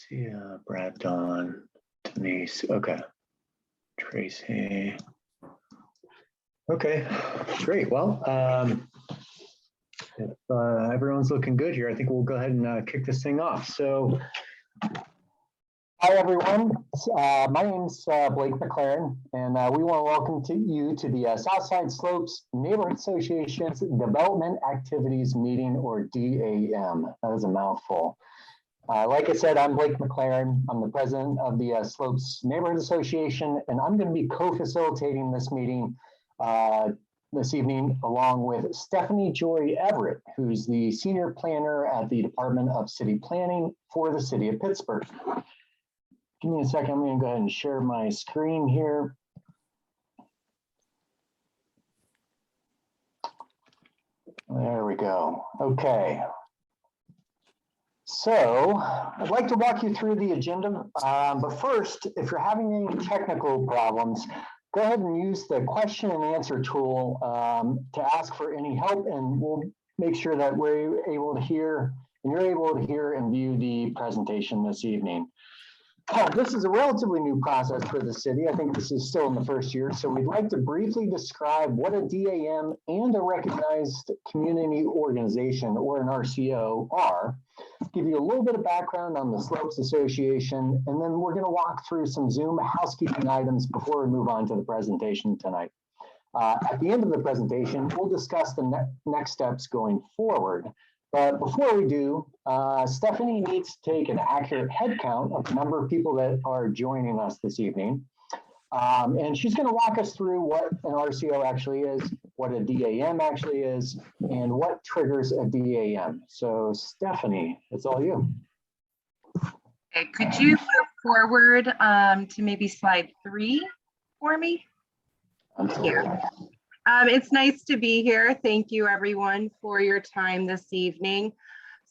See, Brad, Don, Denise. Okay. Tracy. Okay, great. Well, if everyone's looking good here, I think we'll go ahead and kick this thing off. So, hi everyone. My name's Blake McLaren, and we want to welcome you to the Southside Slopes Neighborhood Association's Development Activities Meeting, or DAM. That is a mouthful. Like I said, I'm Blake McLaren. I'm the president of the Slopes Neighborhood Association, and I'm going to be co-facilitating this meeting this evening, along with Stephanie Joy Everett, who's the senior planner at the Department of City Planning for the City of Pittsburgh. Give me a second. I'm going to go ahead and share my screen here. There we go. Okay. So I'd like to walk you through the agenda, but first, if you're having any technical problems, go ahead and use the question and answer tool to ask for any help, and we'll make sure that we're able to hear, and you're able to hear and view the presentation this evening. This is a relatively new process for the city. I think this is still in the first year, so we'd like to briefly describe what a DAM and a recognized community organization, or an RCO, are, give you a little bit of background on the Slopes Association, and then we're going to walk through some Zoom housekeeping items before we move on to the presentation tonight. At the end of the presentation, we'll discuss the next steps going forward. But before we do, Stephanie needs to take an accurate head count of the number of people that are joining us this evening. And she's going to walk us through what an RCO actually is, what a DAM actually is, and what triggers a DAM. So Stephanie, it's all you. Okay, could you move forward to maybe slide 3 for me? Here. It's nice to be here. Thank you everyone for your time this evening.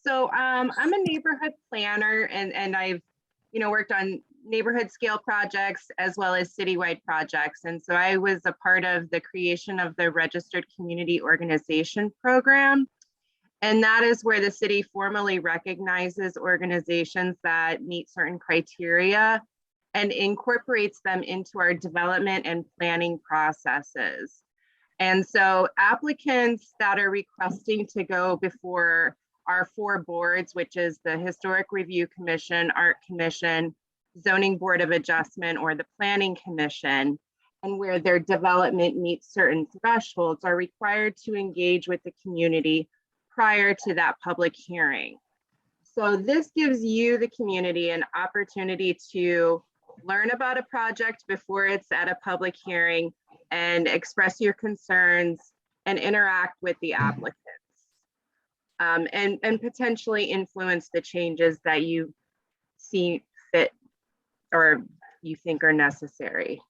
So I'm a neighborhood planner, and I've worked on neighborhood scale projects as well as citywide projects. And so I was a part of the creation of the Registered Community Organization Program. And that is where the city formally recognizes organizations that meet certain criteria and incorporates them into our development and planning processes. And so applicants that are requesting to go before our 4 boards, which is the Historic Review Commission, Art Commission, Zoning Board of Adjustment, or the Planning Commission, and where their development meets certain thresholds, are required to engage with the community prior to that public hearing. So this gives you, the community, an opportunity to learn about a project before it's at a public hearing, and express your concerns and interact with the applicants, and potentially influence the changes that you see fit or you think are necessary.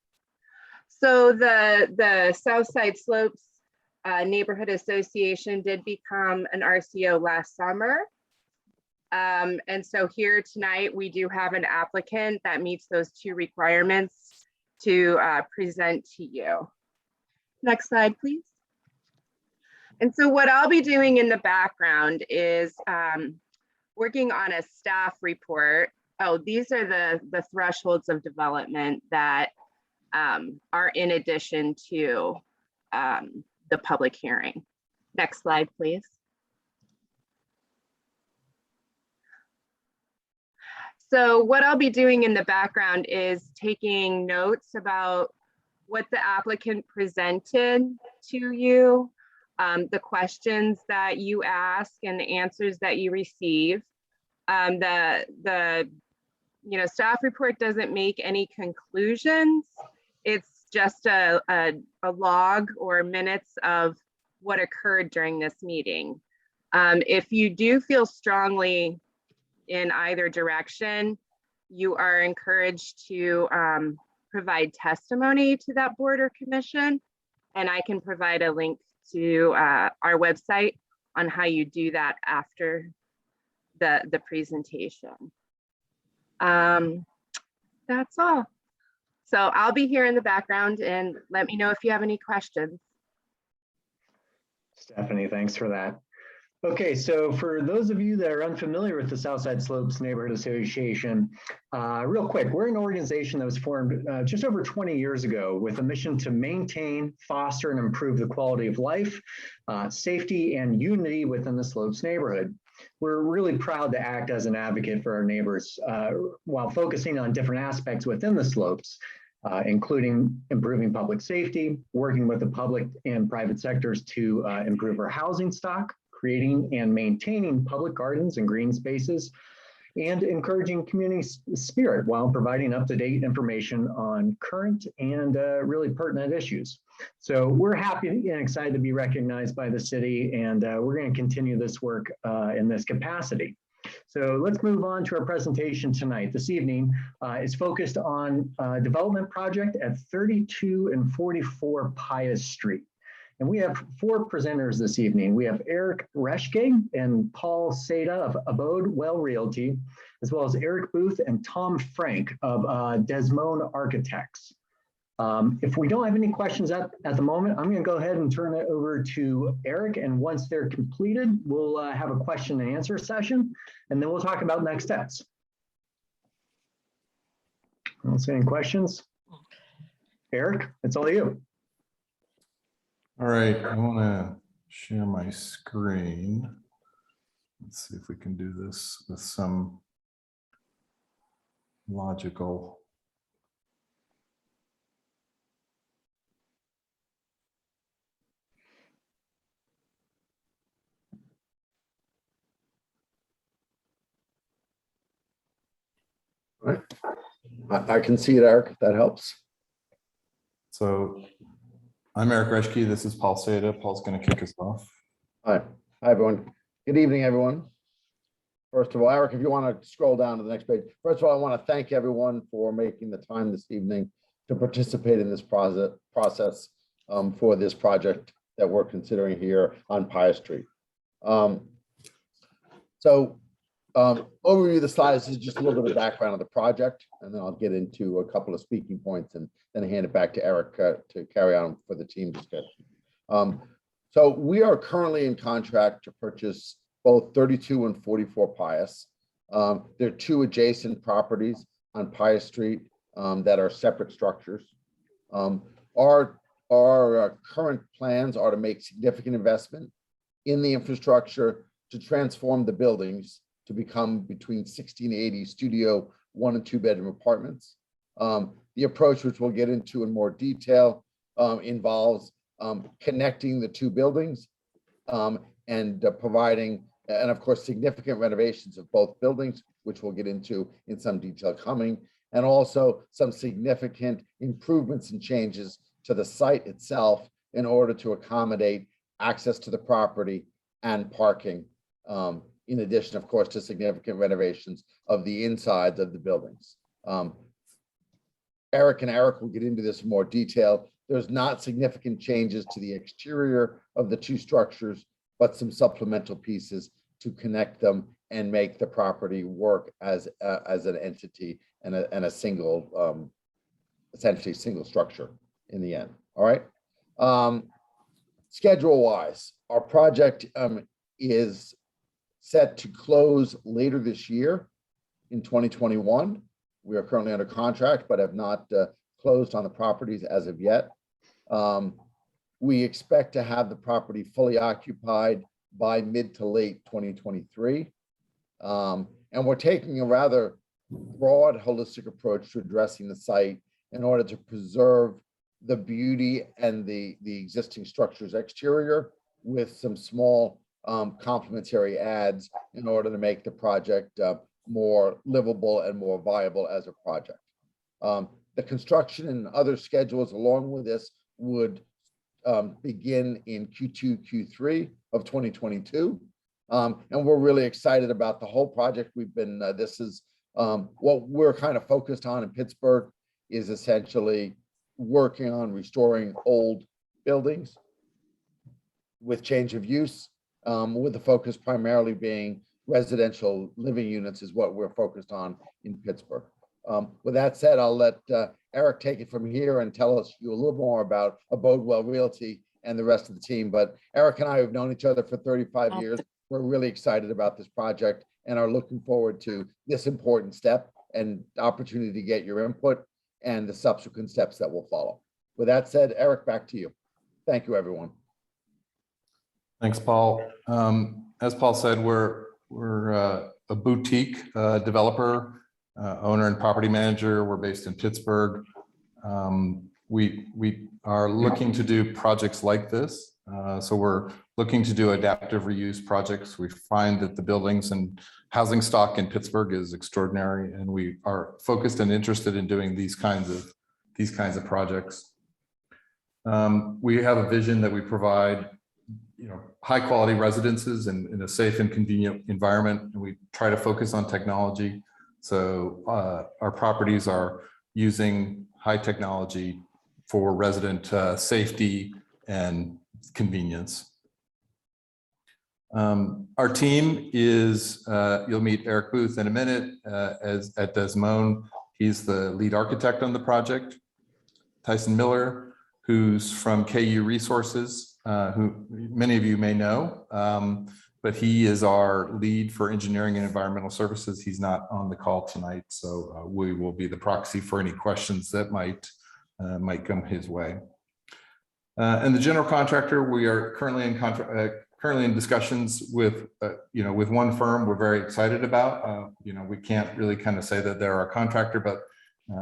So the Southside Slopes Neighborhood Association did become an RCO last summer. And so here tonight, we do have an applicant that meets those 2 requirements to present to you. Next slide, please. And so what I'll be doing in the background is working on a staff report. Oh, these are the thresholds of development that are in addition to the public hearing. Next slide, please. So what I'll be doing in the background is taking notes about what the applicant presented to you, the questions that you ask and the answers that you receive. The staff report doesn't make any conclusions. It's just a log or minutes of what occurred during this meeting. If you do feel strongly in either direction, you are encouraged to provide testimony to that board or commission, and I can provide a link to our website on how you do that after the presentation. That's all. So I'll be here in the background, and let me know if you have any questions. Stephanie, thanks for that. Okay, so for those of you that are unfamiliar with the Southside Slopes Neighborhood Association, real quick, we're an organization that was formed just over 20 years ago with a mission to maintain, foster, and improve the quality of life, safety, and unity within the Slopes neighborhood. We're really proud to act as an advocate for our neighbors while focusing on different aspects within the slopes, including improving public safety, working with the public and private sectors to improve our housing stock, creating and maintaining public gardens and green spaces, and encouraging community spirit while providing up-to-date information on current and really pertinent issues. So we're happy and excited to be recognized by the city, and we're going to continue this work in this capacity. So let's move on to our presentation tonight. This evening is focused on a development project at 32 and 44 Pius Street. And we have 4 presenters this evening. We have Eric Reschke and Paul Seda of Abode Well Realty, as well as Eric Booth and Tom Frank of Desmond Architects. If we don't have any questions at the moment, I'm going to go ahead and turn it over to Eric. And once they're completed, we'll have a question and answer session, and then we'll talk about next steps. I don't see any questions. Eric, it's all you. All right, I want to share my screen. Let's see if we can do this with some logical. All right. I can see it, Eric, if that helps. So I'm Eric Reschke. This is Paul Seda. Paul's going to kick us off. Hi. Hi, everyone. Good evening, everyone. First of all, Eric, if you want to scroll down to the next page. First of all, I want to thank everyone for making the time this evening to participate in this process for this project that we're considering here on Pius Street. Overview of the slides is just a little bit of background of the project, and then I'll get into a couple of speaking points and then hand it back to Eric to carry on for the team discussion. So we are currently in contract to purchase both 32 and 44 Pius. There are 2 adjacent properties on Pius Street that are separate structures. Our current plans are to make significant investment in the infrastructure to transform the buildings to become between 60 and 80 studio 1 and 2 bedroom apartments. The approach, which we'll get into in more detail, involves connecting the 2 buildings and providing, and of course, significant renovations of both buildings, which we'll get into in some detail coming, and also some significant improvements and changes to the site itself in order to accommodate access to the property and parking. In addition, of course, to significant renovations of the insides of the buildings. Eric will get into this in more detail. There's not significant changes to the exterior of the 2 structures, but some supplemental pieces to connect them and make the property work as an entity and a single, essentially single structure in the end. All right. Schedule-wise, our project is set to close later this year in 2021. We are currently under contract, but have not closed on the properties as of yet. We expect to have the property fully occupied by mid to late 2023. And we're taking a rather broad, holistic approach to addressing the site in order to preserve the beauty and the existing structure's exterior with some small complementary adds in order to make the project more livable and more viable as a project. The construction and other schedules along with this would begin in Q2, Q3 of 2022. And we're really excited about the whole project. We've been, this is what we're kind of focused on in Pittsburgh, is essentially working on restoring old buildings with change of use, with the focus primarily being residential living units is what we're focused on in Pittsburgh. With that said, I'll let Eric take it from here and tell us a little more about Abode Well Realty and the rest of the team. But Eric and I have known each other for 35 years. we're really excited about this project and are looking forward to this important step and opportunity to get your input and the subsequent steps that will follow. With that said, Eric, back to you. Thank you, everyone. Thanks, Paul. As Paul said, we're a boutique developer, owner and property manager. We're based in Pittsburgh. We are looking to do projects like this. So we're looking to do adaptive reuse projects. We find that the buildings and housing stock in Pittsburgh is extraordinary, and we are focused and interested in doing these kinds of projects. We have a vision that we provide, high quality residences in a safe and convenient environment, and we try to focus on technology. So our properties are using high technology for resident safety and convenience. Our team is, you'll meet Eric Booth in a minute at Desmond. He's the lead architect on the project. Tyson Miller, who's from KU Resources, who many of you may know, but he is our lead for engineering and environmental services. He's not on the call tonight, so we will be the proxy for any questions that might come his way. And the general contractor, we are currently in discussions with with one firm we're very excited about. We can't really kind of say that they're our contractor, but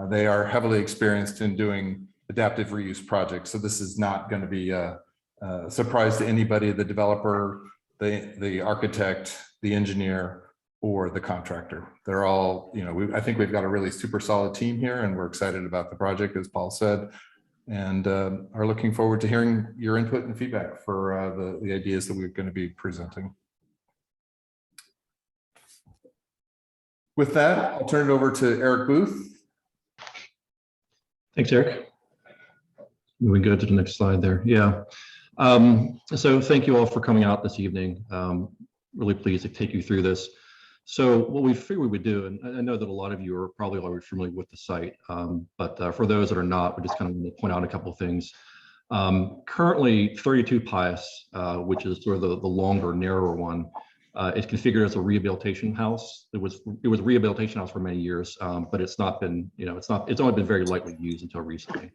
they are heavily experienced in doing adaptive reuse projects. So this is not going to be a surprise to anybody, the developer, the architect, the engineer, or the contractor. They're all, I think we've got a really super solid team here, and we're excited about the project, as Paul said, and are looking forward to hearing your input and feedback for the ideas that we're going to be presenting. With that, I'll turn it over to Eric Booth. Thanks, Eric. We can go to the next slide there. Yeah. So thank you all for coming out this evening. Really pleased to take you through this. So what we figured we would do, and I know that a lot of you are probably already familiar with the site, but for those that are not, we just kind of want to point out a couple of things. Currently, 32 Pius, which is sort of the longer, narrower one, is configured as a rehabilitation house. It was a rehabilitation house for many years, but it's not been, it's only been very lightly used until recently.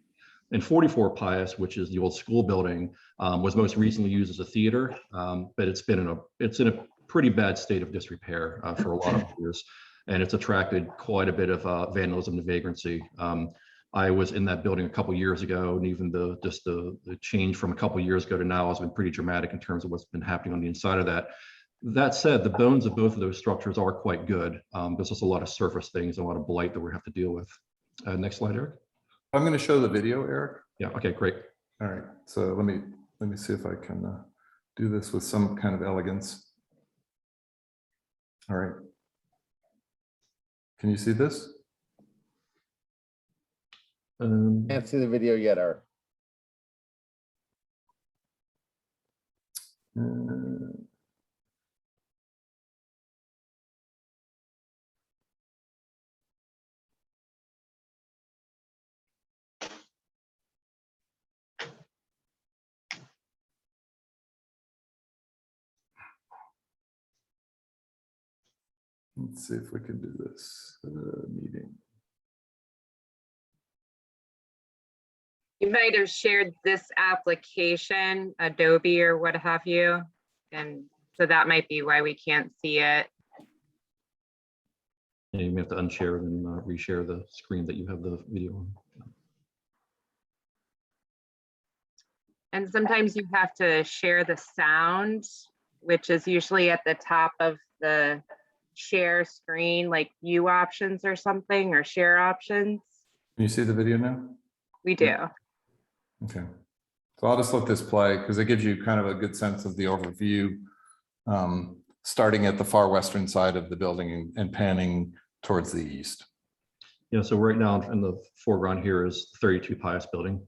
And 44 Pius, which is the old school building, was most recently used as a theater, but it's in a pretty bad state of disrepair for a lot of years, and it's attracted quite a bit of vandalism and vagrancy. I was in that building a couple years ago, and even the change from a couple years ago to now has been pretty dramatic in terms of what's been happening on the inside of that. That said, the bones of both of those structures are quite good. There's just a lot of surface things, a lot of blight that we have to deal with. Next slide, Eric. I'm going to show the video, Eric. Yeah. Okay. Great. All right. So let me see if I can do this with some kind of elegance. All right. Can you see this? Can't see the video yet, Eric. Let's see if we can do this meeting. You might have shared this application, Adobe or what have you, and so that might be why we can't see it. Yeah, you may have to unshare and reshare the screen that you have the video on. And sometimes you have to share the sound, which is usually at the top of the share screen, like view options or something, or share options. Can you see the video now? We do. Okay. So I'll just let this play because it gives you kind of a good sense of the overview, starting at the far western side of the building and panning towards the east. Yeah, so right now in the foreground here is 32 Pius building.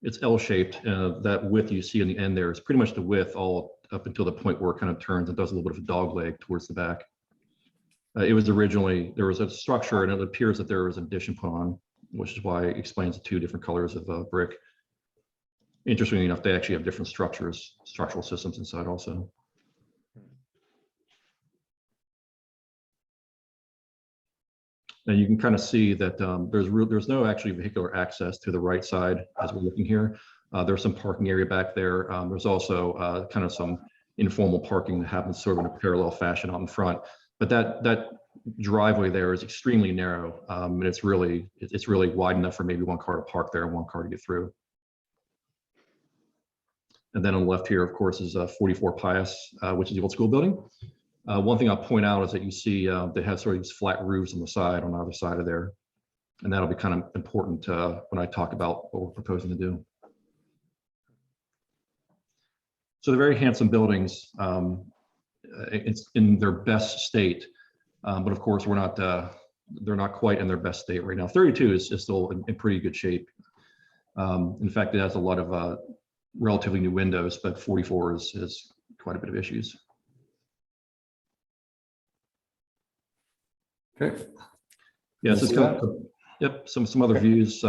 It's L-shaped. That width you see in the end there is pretty much the width all up until the point where it kind of turns and does a little bit of a dog leg towards the back. It was originally, there was a structure and it appears that there was an addition put on, which is why it explains the two different colors of brick. Interestingly enough, they actually have different structural systems inside also. And you can kind of see that there's no actually vehicular access to the right side as we're looking here. There's some parking area back there. There's also kind of some informal parking that happens sort of in a parallel fashion out in front. But that driveway there is extremely narrow, and it's really wide enough for maybe one car to park there and one car to get through. And then on the left here, of course, is 44 Pius, which is the old school building. One thing I'll point out is that you see they have sort of these flat roofs on the side, on the other side of there. And that'll be kind of important when I talk about what we're proposing to do. So they're very handsome buildings. It's in their best state, but of course they're not quite in their best state right now. 32 is still in pretty good shape. In fact, it has a lot of relatively new windows, but 44 has quite a bit of issues. Okay. Yes, it's kind of, yep, some other views.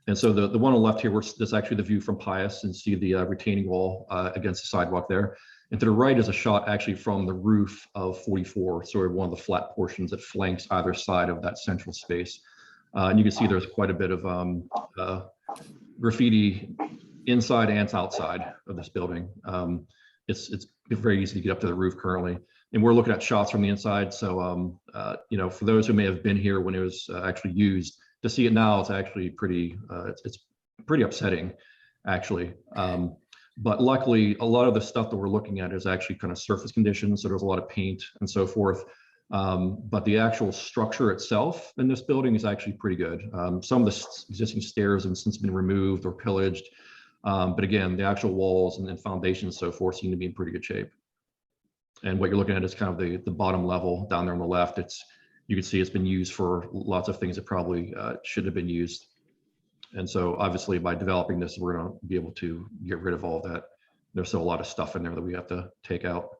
And so the one on the left here, that's actually the view from Pius, and see the retaining wall against the sidewalk there. And to the right is a shot actually from the roof of 44, sort of one of the flat portions that flanks either side of that central space. And you can see there's quite a bit of graffiti inside and outside of this building. It's very easy to get up to the roof currently. And we're looking at shots from the inside. So, you know, for those who may have been here when it was actually used, to see it now, it's actually pretty, it's pretty upsetting, actually. But luckily, a lot of the stuff that we're looking at is actually kind of surface conditions. So there's a lot of paint and so forth. But the actual structure itself in this building is actually pretty good. Some of the existing stairs have since been removed or pillaged. But again, the actual walls and foundations and so forth seem to be in pretty good shape. And what you're looking at is kind of the bottom level down there on the left. You can see it's been used for lots of things that probably shouldn't have been used. And so obviously by developing this, we're going to be able to get rid of all of that. There's still a lot of stuff in there that we have to take out.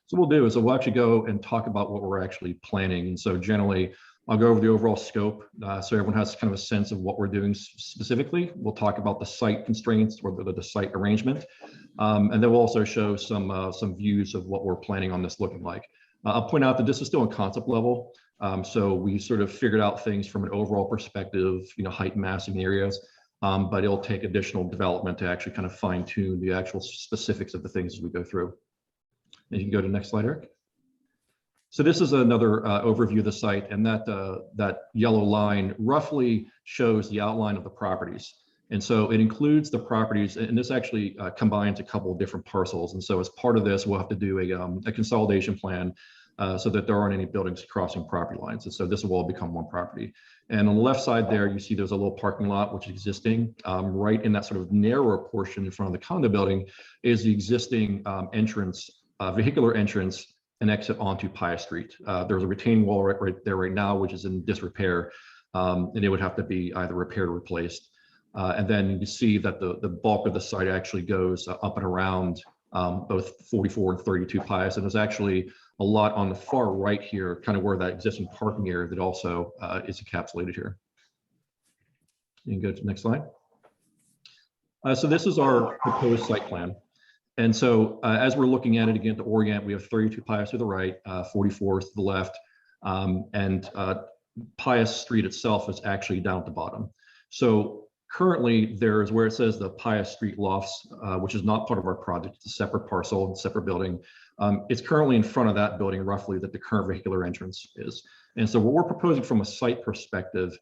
So what we'll do is we'll actually go and talk about what we're actually planning. And so generally, I'll go over the overall scope so everyone has kind of a sense of what we're doing specifically. We'll talk about the site constraints or the site arrangement. And then we'll also show some views of what we're planning on this looking like. I'll point out that this is still in concept level. So we sort of figured out things from an overall perspective, you know, height, massing areas, but it'll take additional development to actually kind of fine tune the actual specifics of the things as we go through. And you can go to the next slide, Eric. So this is another overview of the site, and that yellow line roughly shows the outline of the properties. And so it includes the properties, and this actually combines a couple of different parcels. And so as part of this, we'll have to do a consolidation plan so that there aren't any buildings crossing property lines. And so this will all become one property. And on the left side there, you see there's a little parking lot, which is existing. Right in that sort of narrower portion in front of the condo building is the existing entrance, vehicular entrance and exit onto Pius Street. There's a retaining wall right there right now, which is in disrepair, and it would have to be either repaired or replaced. And then you see that the bulk of the site actually goes up and around both 44 and 32 Pius. And there's actually a lot on the far right here, kind of where that existing parking area that also is encapsulated here. You can go to the next slide. So this is our proposed site plan. And so as we're looking at it again to orient, we have 32 Pius to the right, 44 to the left, and Pius Street itself is actually down at the bottom. So currently there's where it says the Pius Street Lofts, which is not part of our project, it's a separate parcel, separate building. It's currently in front of that building roughly that the current vehicular entrance is. And so what we're proposing from a site perspective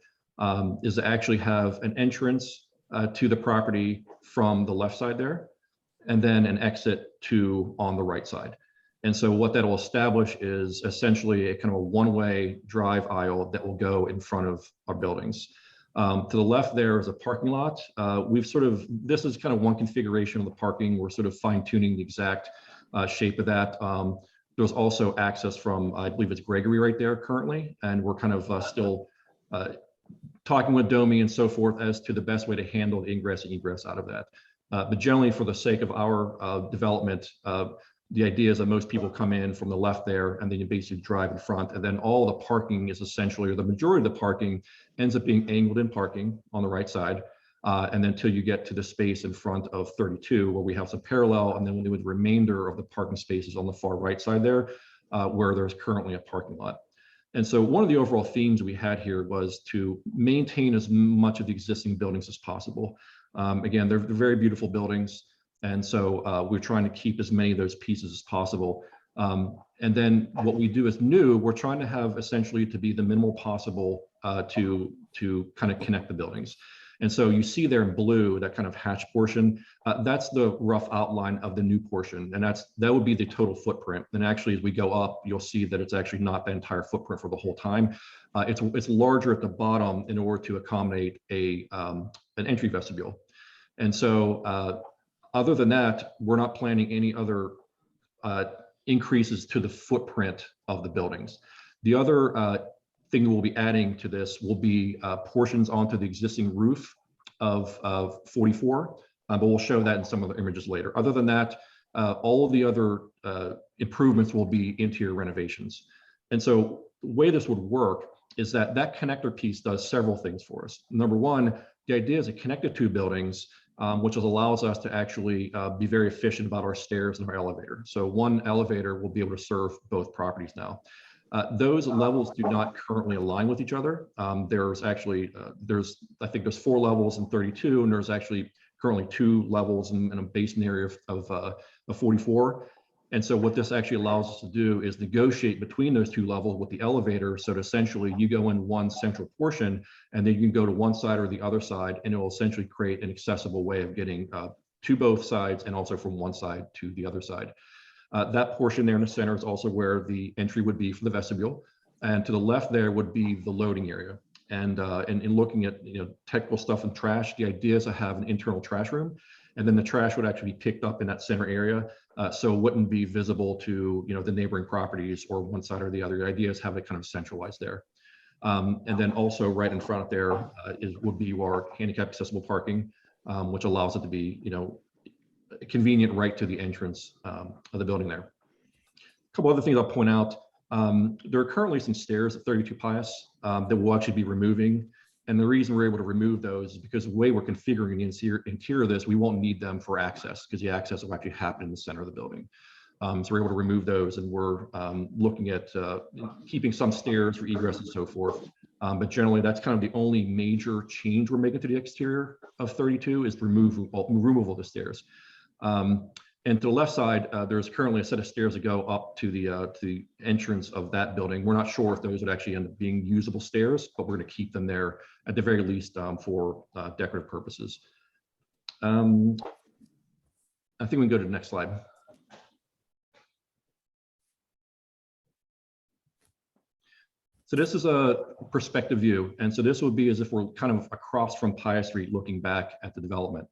is to actually have an entrance to the property from the left side there, and then an exit on the right side. And so what that will establish is essentially a kind of a one-way drive aisle that will go in front of our buildings. To the left there is a parking lot. This is kind of one configuration of the parking. We're sort of fine tuning the exact shape of that. There's also access from, I believe it's Gregory right there currently. And we're kind of still talking with Domi and so forth as to the best way to handle the ingress and egress out of that. But generally for the sake of our development, the idea is that most people come in from the left there and then you basically drive in front, and then all the parking is essentially, or the majority of the parking ends up being angled in parking on the right side. And then until you get to the space in front of 32 where we have some parallel, and then with the remainder of the parking spaces on the far right side there, where there's currently a parking lot. And so one of the overall themes we had here was to maintain as much of the existing buildings as possible. Again, they're very beautiful buildings. And so we're trying to keep as many of those pieces as possible. And then what we do is new, we're trying to have essentially to be the minimal possible to kind of connect the buildings. And so you see there in blue, that kind of hatch portion, that's the rough outline of the new portion. And that would be the total footprint. And actually, as we go up, you'll see that it's actually not the entire footprint for the whole time. It's larger at the bottom in order to accommodate an entry vestibule. And so other than that, we're not planning any other increases to the footprint of the buildings. The other thing we'll be adding to this will be portions onto the existing roof of 44, but we'll show that in some of the images later. Other than that, all of the other improvements will be interior renovations. And so the way this would work is that connector piece does several things for us. Number one, the idea is it connected two buildings, which allows us to actually be very efficient about our stairs and our elevator. So one elevator will be able to serve both properties now. Those levels do not currently align with each other. There's actually, I think there's 4 levels in 32, and there's actually currently 2 levels in a basin area of 44. And so what this actually allows us to do is negotiate between those 2 levels with the elevator. So that essentially you go in one central portion, and then you can go to one side or the other side, and it will essentially create an accessible way of getting to both sides and also from one side to the other side. That portion there in the center is also where the entry would be for the vestibule. And to the left there would be the loading area. And in looking at technical stuff and trash, the idea is to have an internal trash room. And then the trash would actually be picked up in that center area. So it wouldn't be visible to the neighboring properties or one side or the other. The idea is have it kind of centralized there. And then also right in front of there would be our handicap accessible parking, which allows it to be convenient right to the entrance of the building there. A couple other things I'll point out. There are currently some stairs at 32 Pius that we'll actually be removing. And the reason we're able to remove those is because the way we're configuring the interior of this, we won't need them for access because the access will actually happen in the center of the building. So we're able to remove those, and we're looking at keeping some stairs for egress and so forth. But generally, that's kind of the only major change we're making to the exterior of 32 is the removal of the stairs. And to the left side, there's currently a set of stairs that go up to the entrance of that building. We're not sure if those would actually end up being usable stairs, but we're going to keep them there at the very least for decorative purposes. I think we can go to the next slide. So this is a perspective view. And so this would be as if we're kind of across from Pius Street looking back at the development.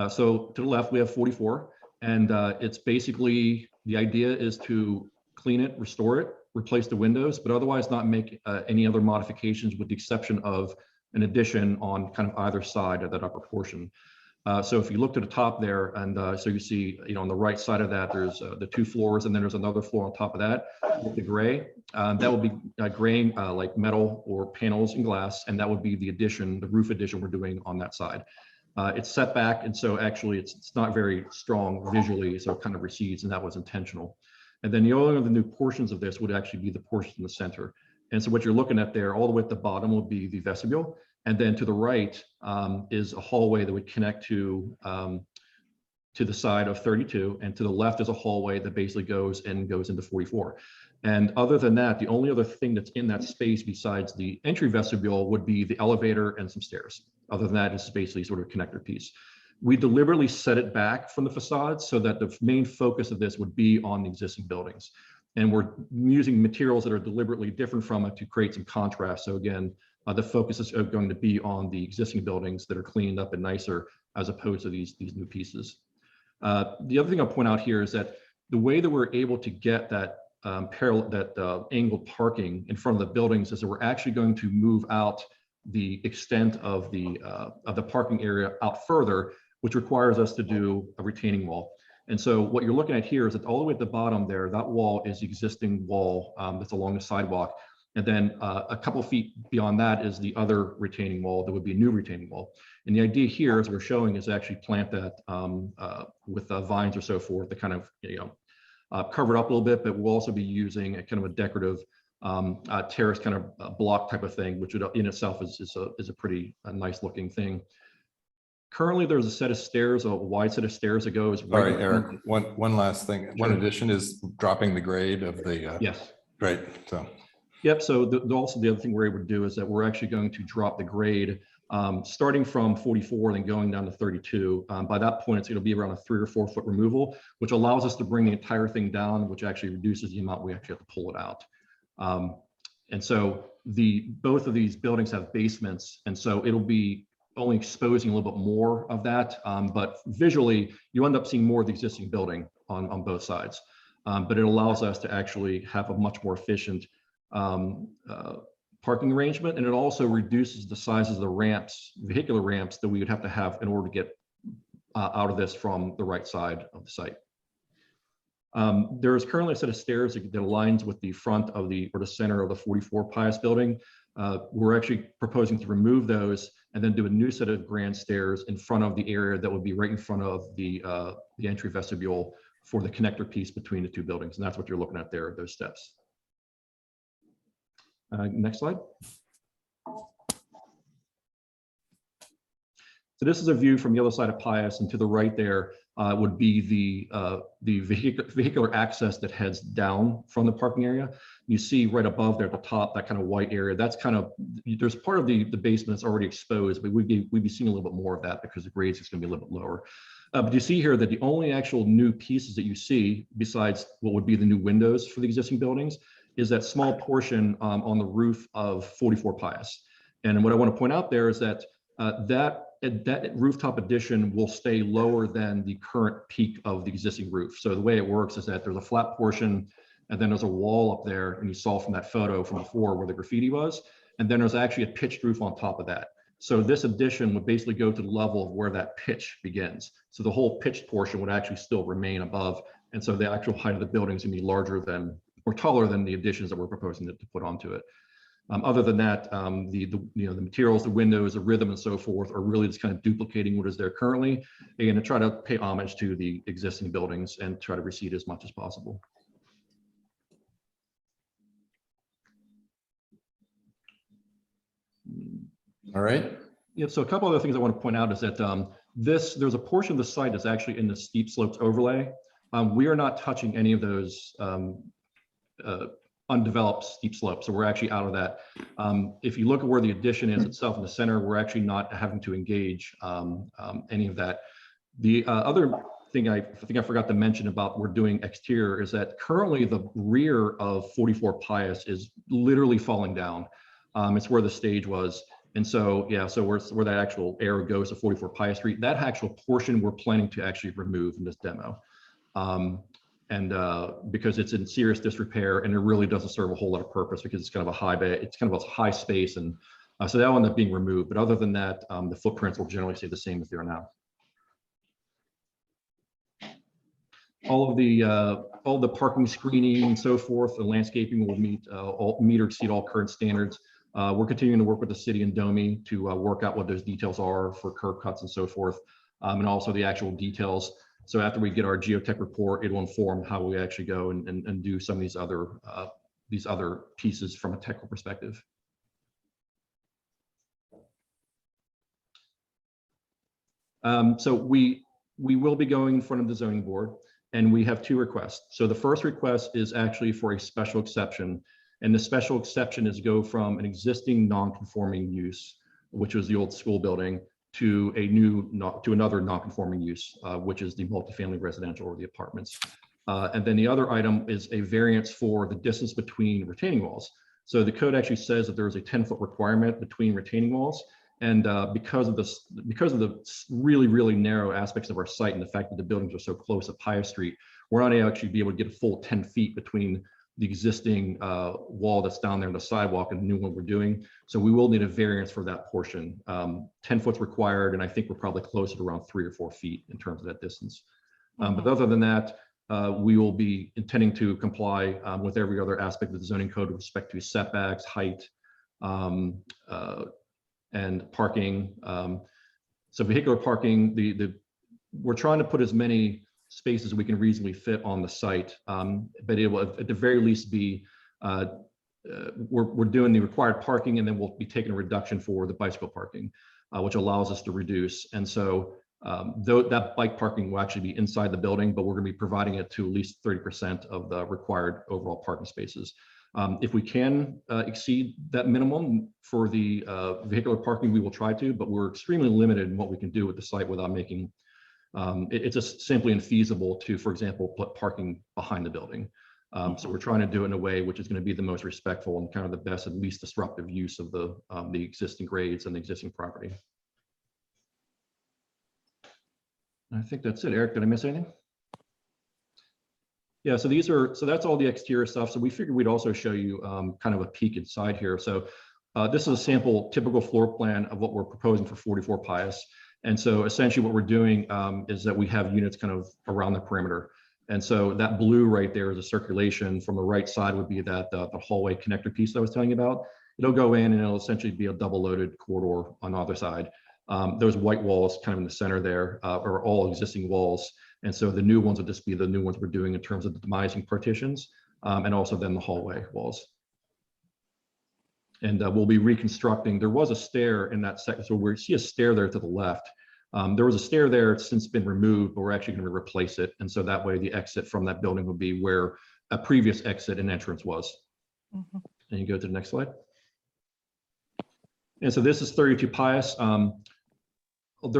So to the left, we have 44. And it's basically, the idea is to clean it, restore it, replace the windows, but otherwise not make any other modifications with the exception of an addition on kind of either side of that upper portion. So if you look to the top there, and so you see, on the right side of that, there's the 2 floors, and then there's another floor on top of that with the gray. That would be graying like metal or panels and glass, and that would be the addition, the roof addition we're doing on that side. It's set back, and so actually it's not very strong visually, so it kind of recedes, and that was intentional. And then the only other new portions of this would actually be the portion in the center. And so what you're looking at there, all the way at the bottom will be the vestibule, and then to the right is a hallway that would connect to the side of 32, and to the left is a hallway that basically goes into 44. And other than that, the only other thing that's in that space besides the entry vestibule would be the elevator and some stairs. Other than that, it's basically sort of a connector piece. We deliberately set it back from the facade so that the main focus of this would be on the existing buildings. And we're using materials that are deliberately different from it to create some contrast. So again, the focus is going to be on the existing buildings that are cleaned up and nicer as opposed to these new pieces. The other thing I'll point out here is that the way that we're able to get that angled parking in front of the buildings is that we're actually going to move out the extent of the parking area out further, which requires us to do a retaining wall. And so what you're looking at here is that all the way at the bottom there, that wall is the existing wall that's along the sidewalk. And then a couple feet beyond that is the other retaining wall that would be a new retaining wall. And the idea here, as we're showing, is actually plant that with vines or so forth to kind of cover it up a little bit, but we'll also be using a kind of a decorative terrace kind of block type of thing, which would in itself is a pretty nice looking thing. Currently, there's a set of stairs, a wide set of stairs that goes. Sorry, Eric, one last thing. One Sure. addition is dropping the grade of the, Yes. great, so. Yep. So also the other thing we're able to do is that we're actually going to drop the grade starting from 44 and then going down to 32. By that point, it'll be around a 3 or 4 foot removal, which allows us to bring the entire thing down, which actually reduces the amount we actually have to pull it out. And so both of these buildings have basements, and so it'll be only exposing a little bit more of that, but visually you end up seeing more of the existing building on both sides. But it allows us to actually have a much more efficient parking arrangement, and it also reduces the sizes of the ramps, vehicular ramps, that we would have to have in order to get out of this from the right side of the site. There is currently a set of stairs that aligns with the front of the center of the 44 Pius building. We're actually proposing to remove those and then do a new set of grand stairs in front of the area that would be right in front of the entry vestibule for the connector piece between the two buildings. And that's what you're looking at there, those steps. Next slide. So this is a view from the other side of Pius, and to the right there would be the vehicular access that heads down from the parking area. You see right above there at the top, that kind of white area. That's kind of, there's part of the basement that's already exposed, but we'd be seeing a little bit more of that because the grades is going to be a little bit lower. But you see here that the only actual new pieces that you see, besides what would be the new windows for the existing buildings, is that small portion on the roof of 44 Pius. And what I want to point out there is that that rooftop addition will stay lower than the current peak of the existing roof. So the way it works is that there's a flat portion, and then there's a wall up there, and you saw from that photo from before where the graffiti was, and then there's actually a pitched roof on top of that. So this addition would basically go to the level of where that pitch begins. So the whole pitched portion would actually still remain above, and so the actual height of the building is going to be larger than, or taller than, the additions that we're proposing to put onto it. Other than that, the materials, the windows, the rhythm, and so forth are really just kind of duplicating what is there currently, and to try to pay homage to the existing buildings and try to recede as much as possible. All right. Yeah, so a couple other things I want to point out is that there's a portion of the site that's actually in the steep slopes overlay. We are not touching any of those undeveloped steep slopes, so we're actually out of that. If you look at where the addition is itself in the center, we're actually not having to engage any of that. The other thing I think I forgot to mention about we're doing exterior is that currently the rear of 44 Pius is literally falling down. It's where the stage was. And so, yeah, so where that actual arrow goes to 44 Pius Street, that actual portion we're planning to actually remove in this demo. Because it's in serious disrepair, and it really doesn't serve a whole lot of purpose because it's kind of a high space, and so that will end up being removed. But other than that, the footprints will generally stay the same as they are now. All the parking screening and so forth, the landscaping will meet or exceed all current standards. We're continuing to work with the city and DOMI to work out what those details are for curb cuts and so forth, and also the actual details. So after we get our geotech report, it will inform how we actually go and do some of these other pieces from a technical perspective. So we will be going in front of the zoning board, and we have 2 requests. So the first request is actually for a special exception, and the special exception is go from an existing non-conforming use, which was the old school building, to another non-conforming use, which is the multifamily residential or the apartments. And then the other item is a variance for the distance between retaining walls. So the code actually says that there is a 10-foot requirement between retaining walls. And because of the really, really narrow aspects of our site and the fact that the buildings are so close at Pius Street, we're not actually be able to get a full 10 feet between the existing wall that's down there in the sidewalk and the new one we're doing. So we will need a variance for that portion. 10 foot's required, and I think we're probably closer to around 3 or 4 feet in terms of that distance. But other than that, we will be intending to comply with every other aspect of the zoning code with respect to setbacks, height, and parking. So vehicular parking, we're trying to put as many spaces we can reasonably fit on the site, but it will at the very least be we're doing the required parking, and then we'll be taking a reduction for the bicycle parking, which allows us to reduce. And so though that bike parking will actually be inside the building, but we're going to be providing it to at least 30% of the required overall parking spaces. If we can exceed that minimum for the vehicular parking, we will try to, but we're extremely limited in what we can do with the site without making, it's just simply infeasible to, for example, put parking behind the building. So we're trying to do it in a way which is going to be the most respectful and kind of the best and least disruptive use of the existing grades and the existing property. I think that's it. Eric, did I miss anything? Yeah, so that's all the exterior stuff. So we figured we'd also show you kind of a peek inside here. So this is a sample typical floor plan of what we're proposing for 44 Pius. And so essentially what we're doing is that we have units kind of around the perimeter. And so that blue right there is a circulation. From the right side would be that the hallway connector piece that I was telling you about. It'll go in and it'll essentially be a double loaded corridor on the other side. Those white walls kind of in the center there are all existing walls. And so the new ones will just be the new ones we're doing in terms of the demising partitions and also then the hallway walls. And we'll be reconstructing. There was a stair in that section. So we see a stair there to the left. There was a stair there, it's since been removed, but we're actually going to replace it. And so that way the exit from that building will be where a previous exit and entrance was. Mm-hmm. And you go to the next slide. And so this is 32 Pius. There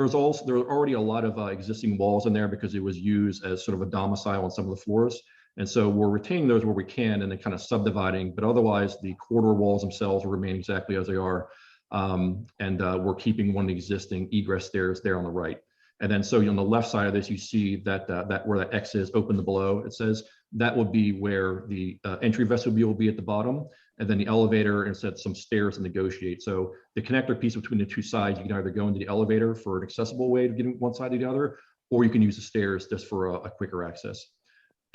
are already a lot of existing walls in there because it was used as sort of a domicile on some of the floors. And so we're retaining those where we can and then kind of subdividing, but otherwise the corridor walls themselves will remain exactly as they are. We're keeping one of the existing egress stairs there on the right. And then so on the left side of this, you see that where that X is open to below, it says that will be where the entry vestibule will be at the bottom. And then the elevator and set some stairs to negotiate. So the connector piece between the two sides, you can either go into the elevator for an accessible way to get one side to the other, or you can use the stairs just for a quicker access.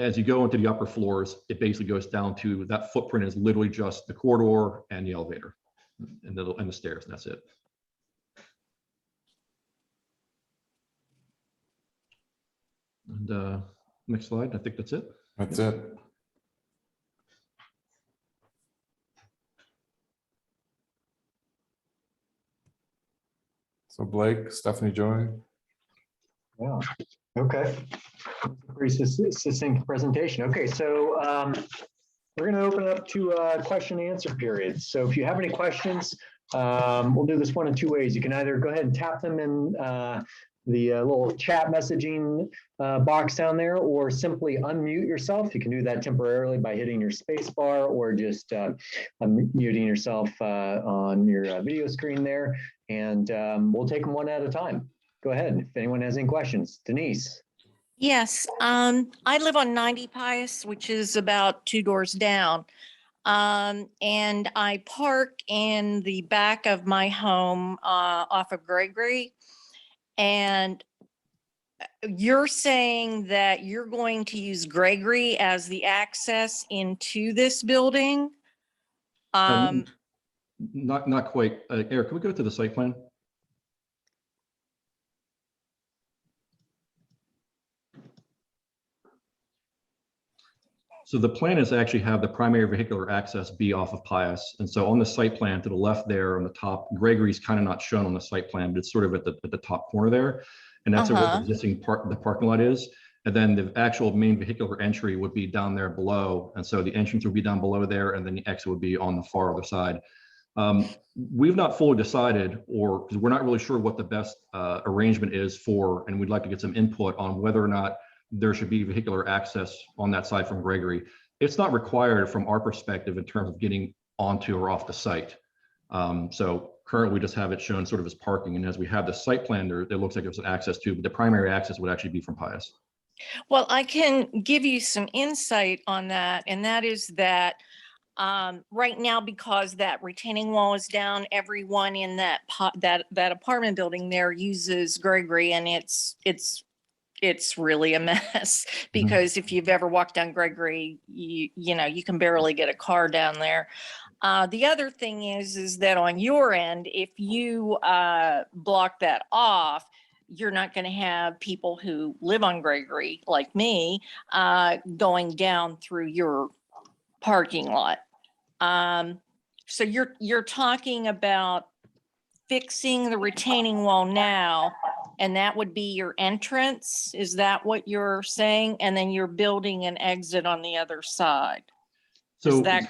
As you go into the upper floors, it basically goes down to that footprint is literally just the corridor and the elevator and the stairs, and that's it. And next slide, I think that's it. That's it. So Blake, Stephanie, Joy. Yeah, okay. Pretty succinct presentation. Okay, so we're going to open it up to question and answer period. So if you have any questions, we'll do this one in two ways. You can either go ahead and tap them in the little chat messaging box down there, or simply unmute yourself. You can do that temporarily by hitting your space bar, or just muting yourself on your video screen there. And we'll take them one at a time. Go ahead, if anyone has any questions. Denise. Yes, I live on 90 Pius, which is about 2 doors down. And I park in the back of my home off of Gregory. And you're saying that you're going to use Gregory as the access into this building? Not quite. Eric, can we go to the site plan? So the plan is to actually have the primary vehicular access be off of Pius. And so on the site plan to the left there on the top, Gregory's kind of not shown on the site plan, but it's sort of at the top corner there. And that's where the existing the parking lot is. And then the actual main vehicular entry would be down there below. And so the entrance would be down below there, and then the exit would be on the far other side. We've not fully decided, or because we're not really sure what the best arrangement is for, and we'd like to get some input on whether or not there should be vehicular access on that side from Gregory. It's not required from our perspective in terms of getting onto or off the site. So currently we just have it shown sort of as parking, and as we have the site plan there, it looks like there's an access to, but the primary access would actually be from Pius. Well, I can give you some insight on that, and that is that right now, because that retaining wall is down, everyone in that apartment building there uses Gregory, and it's really a mess, because if you've ever walked down Gregory, you know, you can barely get a car down there. The other thing is that on your end, if you block that off, you're not going to have people who live on Gregory, like me, going down through your parking lot. So you're talking about fixing the retaining wall now, and that would be your entrance? Is that what you're saying? And then you're building an exit on the other side? Is So that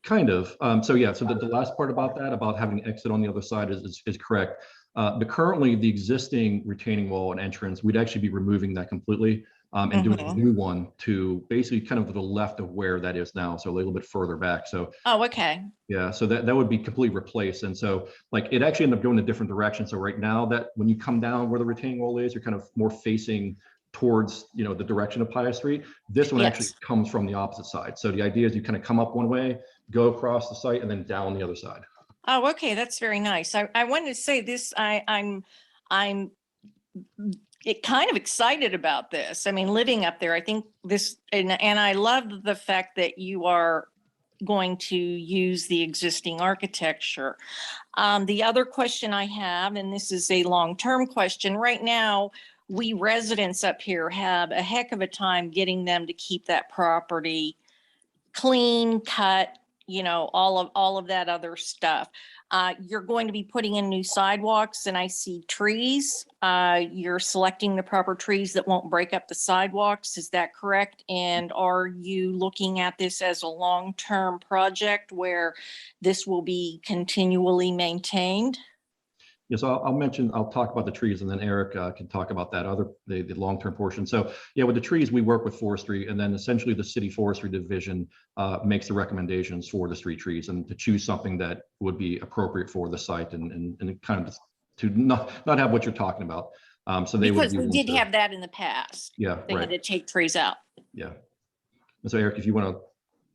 kind of. So yeah, so the last part about that, about having exit on the other side is correct. But currently the existing retaining wall and entrance, we'd actually be removing that completely and doing a new one to basically kind of to the left of where that is now. So a little bit further back. So Oh, okay. yeah, so that would be completely replaced. And so like it actually ended up going a different direction. So right now that when you come down where the retaining wall is, you're kind of more facing towards, you know, the direction of Pius Street. This one actually Yes. comes from the opposite side. So the idea is you kind of come up one way, go across the site and then down the other side. Oh, okay, that's very nice. I wanted to say this, I'm kind of excited about this. I mean, living up there, I think this, and I love the fact that you are going to use the existing architecture. The other question I have, and this is a long-term question, right now, we residents up here have a heck of a time getting them to keep that property clean, cut, you know, all of that other stuff. You're going to be putting in new sidewalks, and I see trees. You're selecting the proper trees that won't break up the sidewalks. Is that correct? And are you looking at this as a long-term project where this will be continually maintained? Yes, I'll talk about the trees and then Eric can talk about that the long-term portion. So yeah, with the trees, we work with forestry, and then essentially the city forestry division makes the recommendations for the street trees and to choose something that would be appropriate for the site and kind of to not have what you're talking about. So they Because would we did have that in the past. Yeah, They had right. to take trees out. Yeah. And so Eric, if you want to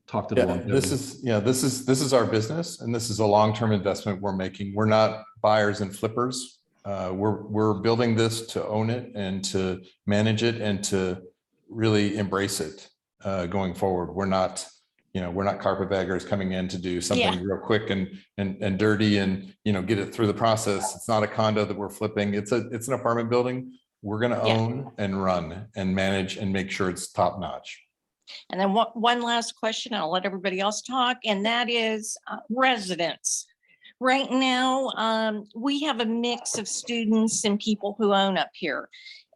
talk to the longevity. This is our business, and this is a long-term investment we're making. We're not buyers and flippers. We're building this to own it and to manage it and to really embrace it going forward. We're not carpetbaggers coming in to do something real quick and dirty and get it through the process. It's not a condo that we're flipping. It's an apartment building we're going to own and run and manage and make sure it's top notch. And then one last question, I'll let everybody else talk, and that is residents. Right now, we have a mix of students and people who own up here.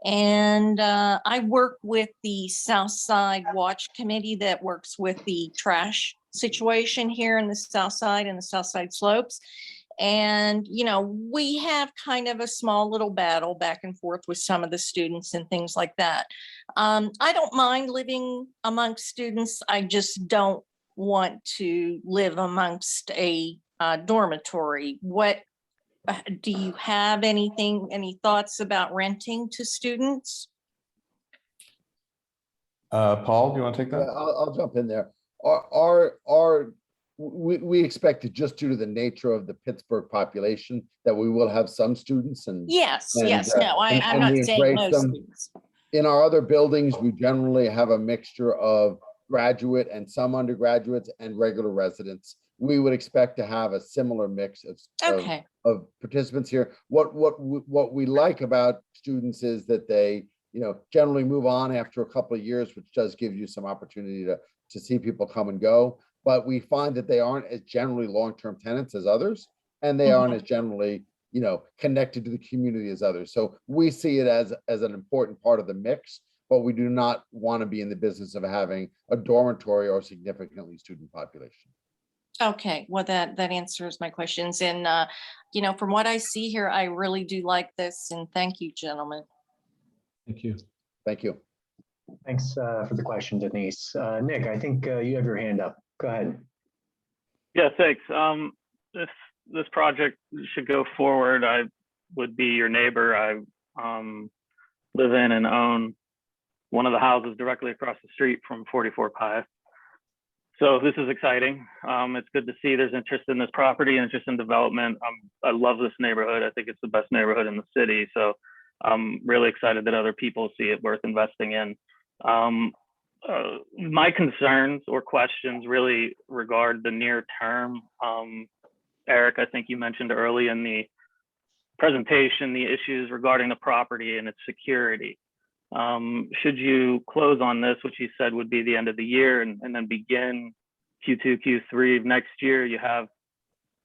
And I work with the South Side Watch Committee that works with the trash situation here in the South Side and the South Side slopes. And, we have kind of a small little battle back and forth with some of the students and things like that. I don't mind living amongst students. I just don't want to live amongst a dormitory. What do you have any thoughts about renting to students? Paul, do you want to take that? Yeah, I'll jump in there. We expect it, just due to the nature of the Pittsburgh population, that we will have some students and Yes. No, I'm not saying no students. In our other buildings, we generally have a mixture of graduate and some undergraduates and regular residents. We would expect to have a similar mix of participants here. What we like about students is that they, generally move on after a couple of years, which does give you some opportunity to see people come and go. But we find that they aren't as generally long-term tenants as others, and they aren't as generally, connected to the community as others. So we see it as an important part of the mix, but we do not want to be in the business of having a dormitory or significantly student population. Okay, well, that answers my questions. And, from what I see here, I really do like this. And thank you, gentlemen. Thank you. Thank you. Thanks for the question, Denise. Nick, I think you have your hand up. Go ahead. Yeah, thanks. If this project should go forward, I would be your neighbor. I live in and own one of the houses directly across the street from 44 Pius. So this is exciting. It's good to see there's interest in this property and interest in development. I love this neighborhood. I think it's the best neighborhood in the city. So I'm really excited that other people see it worth investing in. My concerns or questions really regard the near term. Eric, I think you mentioned early in the presentation the issues regarding the property and its security. Should you close on this, which you said would be the end of the year, and then begin Q2, Q3 of next year, you have,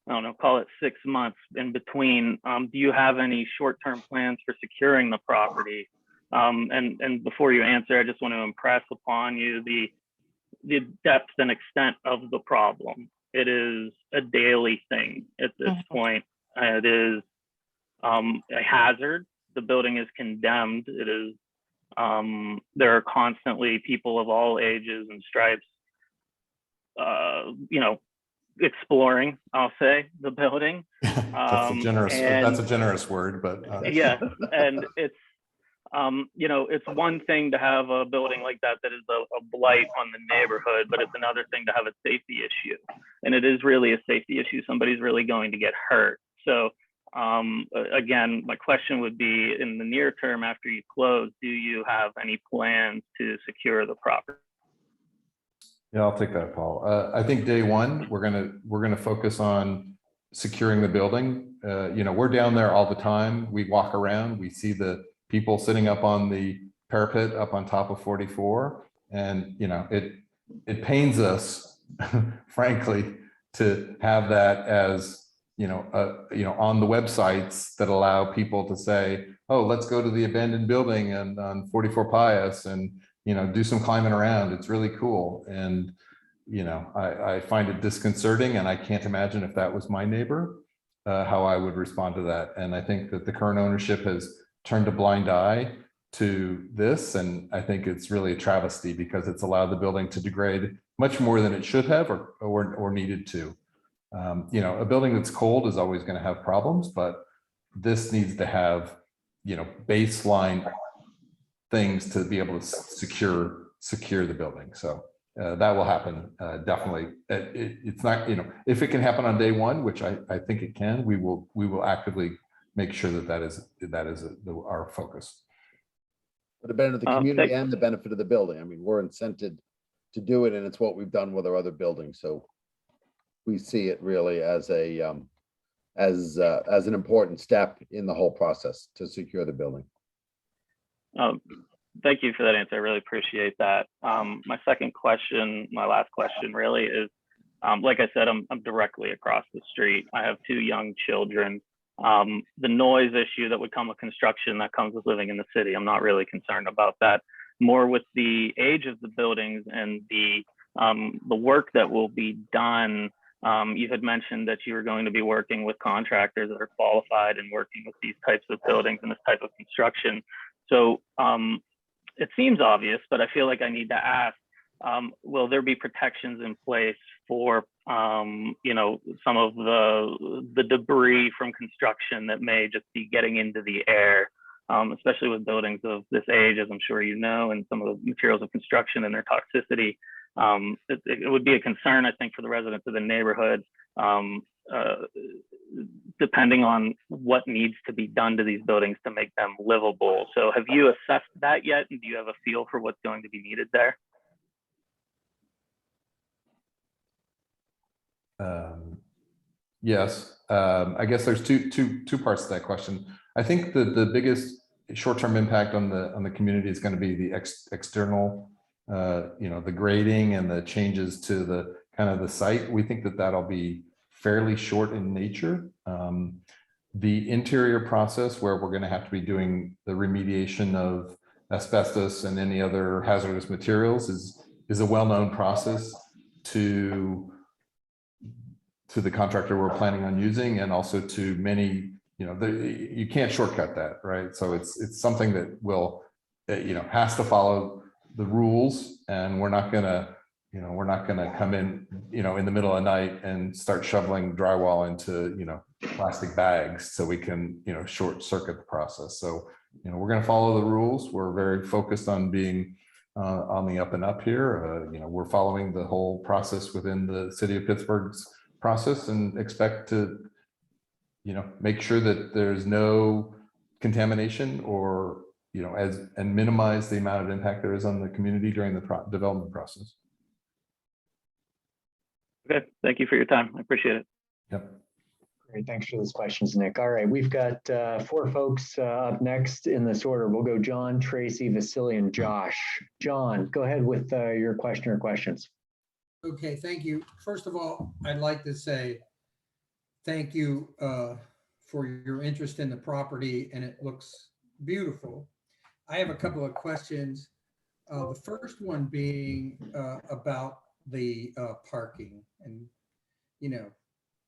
I don't know, call it 6 months in between. Do you have any short-term plans for securing the property? And before you answer, I just want to impress upon you the depth and extent of the problem. It is a daily thing at this point. It is a hazard. The building is condemned. It is, there are constantly people of all ages and stripes, you know, exploring, I'll say, the building. That's a generous word, but yeah, and it's, you know, it's one thing to have a building like that is a blight on the neighborhood, but it's another thing to have a safety issue. And it is really a safety issue. Somebody's really going to get hurt. So again, my question would be, in the near term after you close, do you have any plans to secure the property? yeah, I'll take that, Paul. I think day one, we're gonna focus on securing the building. You know, we're down there all the time. We walk around, we see the people sitting up on the parapet up on top of 44. And, you know, it pains us, frankly, to have that as, you know, on the websites that allow people to say, oh, let's go to the abandoned building and on 44 Pius and, you know, do some climbing around. It's really cool. And, you know, I find it disconcerting, and I can't imagine if that was my neighbor, how I would respond to that. And I think that the current ownership has turned a blind eye to this. And I think it's really a travesty because it's allowed the building to degrade much more than it should have or needed to. You know, a building that's cold is always going to have problems, but this needs to have, you know, baseline things to be able to secure the building. So that will happen definitely. It's not, you know, if it can happen on day one, which I think it can, we will actively make sure that is our focus. For the benefit of the community and the benefit of the building. I mean, we're incented to do it, and it's what we've done with our other buildings. So we see it really as an important step in the whole process to secure the building. Thank you for that answer. I really appreciate that. My second question, my last question really is, like I said, I'm directly across the street. I have 2 young children. The noise issue that would come with construction that comes with living in the city, I'm not really concerned about that. More with the age of the buildings and the work that will be done. You had mentioned that you were going to be working with contractors that are qualified and working with these types of buildings and this type of construction. So it seems obvious, but I feel like I need to ask, will there be protections in place for, you know, some of the debris from construction that may just be getting into the air, especially with buildings of this age, as I'm sure you know, and some of the materials of construction and their toxicity. It would be a concern, I think, for the residents of the neighborhood, depending on what needs to be done to these buildings to make them livable. So have you assessed that yet? And do you have a feel for what's going to be needed there? Yes, I guess there's two parts to that question. I think the biggest short-term impact on the community is going to be the external, you know, the grading and the changes to the kind of the site. We think that that'll be fairly short in nature. The interior process, where we're going to have to be doing the remediation of asbestos and any other hazardous materials, is a well-known process to the contractor we're planning on using, and also to many, you know, you can't shortcut that, right? So it's something that will, you know, has to follow the rules, and we're not gonna come in, you know, in the middle of the night and start shoveling drywall into, you know, plastic bags so we can, you know, short circuit the process. So, you know, we're going to follow the rules. We're very focused on being on the up and up here. You know, we're following the whole process within the city of Pittsburgh's process, and expect to, you know, make sure that there's no contamination, or, you know, and minimize the amount of impact there is on the community during the development process. Okay, thank you for your time. I appreciate it. Yep. Great, thanks for those questions, Nick. All right, we've got 4 folks up next in this order. We'll go John, Tracy, Vasily, and Josh. John, go ahead with your question or questions. Okay, thank you. First of all, I'd like to say thank you for your interest in the property, and it looks beautiful. I have a couple of questions. The first one being about the parking. And, you know,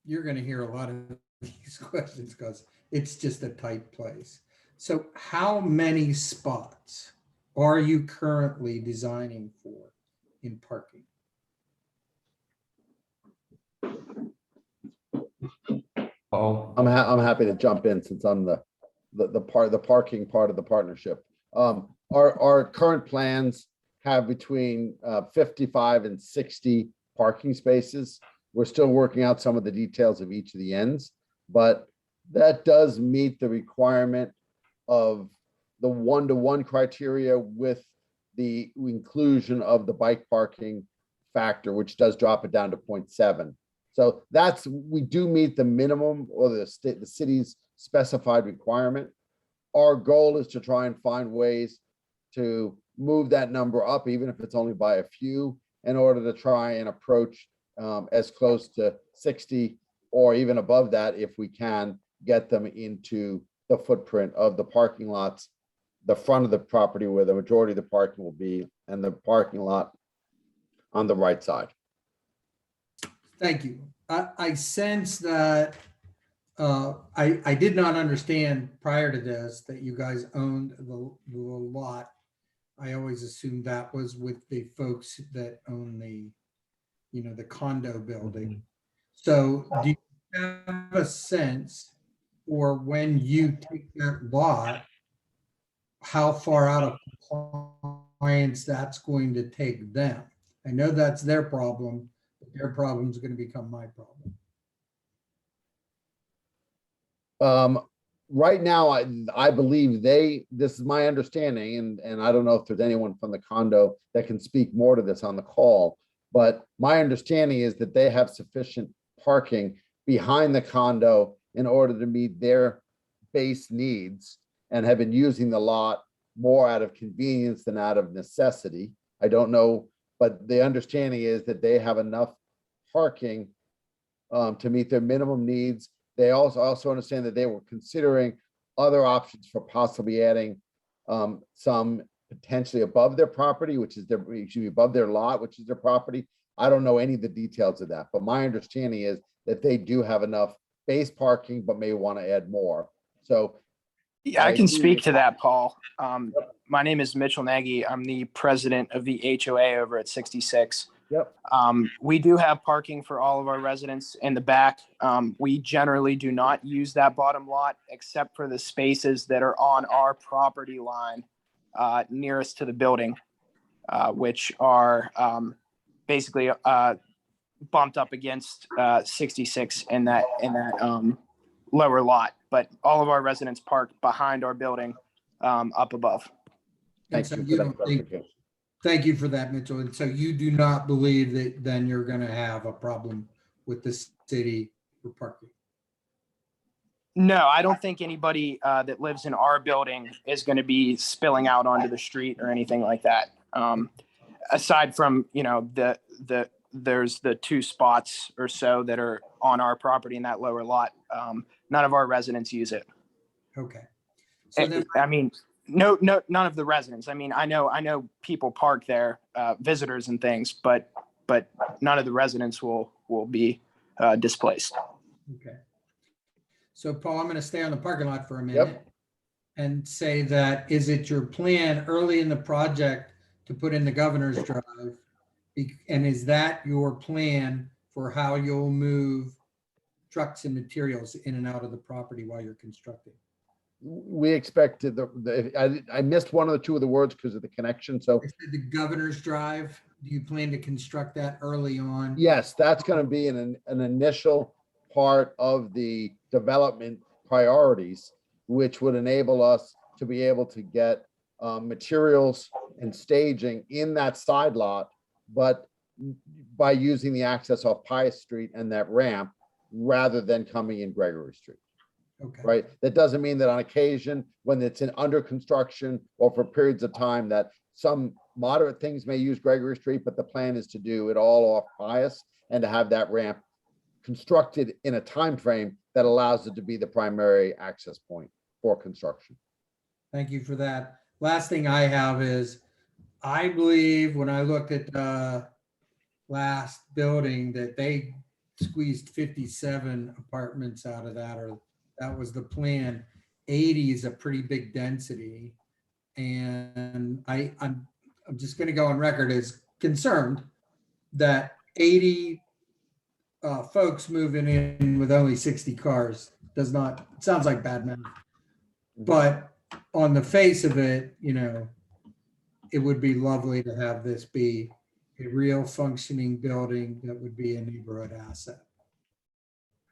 you're going to hear a lot of these questions because it's just a tight place. So how many spots are you currently designing for in parking? Paul? I'm happy to jump in since I'm the parking part of the partnership. Our current plans have between 55 and 60 parking spaces. We're still working out some of the details of each of the ends, but that does meet the requirement of the one-to-one criteria with the inclusion of the bike parking factor, which does drop it down to 0.7. So we do meet the minimum or the city's specified requirement. Our goal is to try and find ways to move that number up, even if it's only by a few, in order to try and approach as close to 60 or even above that if we can get them into the footprint of the parking lots, the front of the property where the majority of the parking will be, and the parking lot on the right side. Thank you. I sense that I did not understand prior to this that you guys owned the lot. I always assumed that was with the folks that own the condo building. So do you have a sense, or when you take that lot, how far out of compliance that's going to take them? I know that's their problem, but their problem is going to become my problem. Right now, I believe this is my understanding, and I don't know if there's anyone from the condo that can speak more to this on the call, but my understanding is that they have sufficient parking behind the condo in order to meet their base needs and have been using the lot more out of convenience than out of necessity. I don't know, but the understanding is that they have enough parking to meet their minimum needs. They also understand that they were considering other options for possibly adding some potentially above their property, which is above their lot, which is their property. I don't know any of the details of that, but my understanding is that they do have enough base parking, but may want to add more. So yeah, I can speak to that, Paul. My name is Mitchell Nagy. I'm the president of the HOA over at 66. Yep. We do have parking for all of our residents in the back. We generally do not use that bottom lot except for the spaces that are on our property line nearest to the building, which are basically bumped up against 66 in that lower lot. But all of our residents park behind our building up above. Thank you for that clarification. Thank you for that, Mitchell. And so you do not believe that then you're going to have a problem with the city for parking? No, I don't think anybody that lives in our building is going to be spilling out onto the street or anything like that. Aside from, there's the 2 spots or so that are on our property in that lower lot. None of our residents use it. Okay. So then, No, none of the residents. I know people park there, visitors and things, but none of the residents will be displaced. okay. So Paul, I'm going to stay on the parking lot for a minute and say that, is it your plan early in the project to put in the governor's drive? And is that your plan for how you'll move trucks and materials in and out of the property while you're constructing? We expect I missed one of the 2 of the words because of the connection. So I said the governor's drive. Do you plan to construct that early on? yes, that's going to be an initial part of the development priorities, which would enable us to be able to get materials and staging in that side lot, but by using the access off Pius Street and that ramp rather than coming in Gregory Street. Okay. Right. That doesn't mean that on occasion, when it's under construction or for periods of time, that Some moderate things may use Gregory Street, but the plan is to do it all off Pius and to have that ramp constructed in a time frame that allows it to be the primary access point for construction. Thank you for that. Last thing I have is, I believe when I looked at the last building that they squeezed 57 apartments out of that, or that was the plan. 80 is a pretty big density. And I'm just going to go on record as concerned that 80 folks moving in with only 60 cars does not, sounds like bad math. But on the face of it, you know, it would be lovely to have this be a real functioning building that would be a neighborhood asset.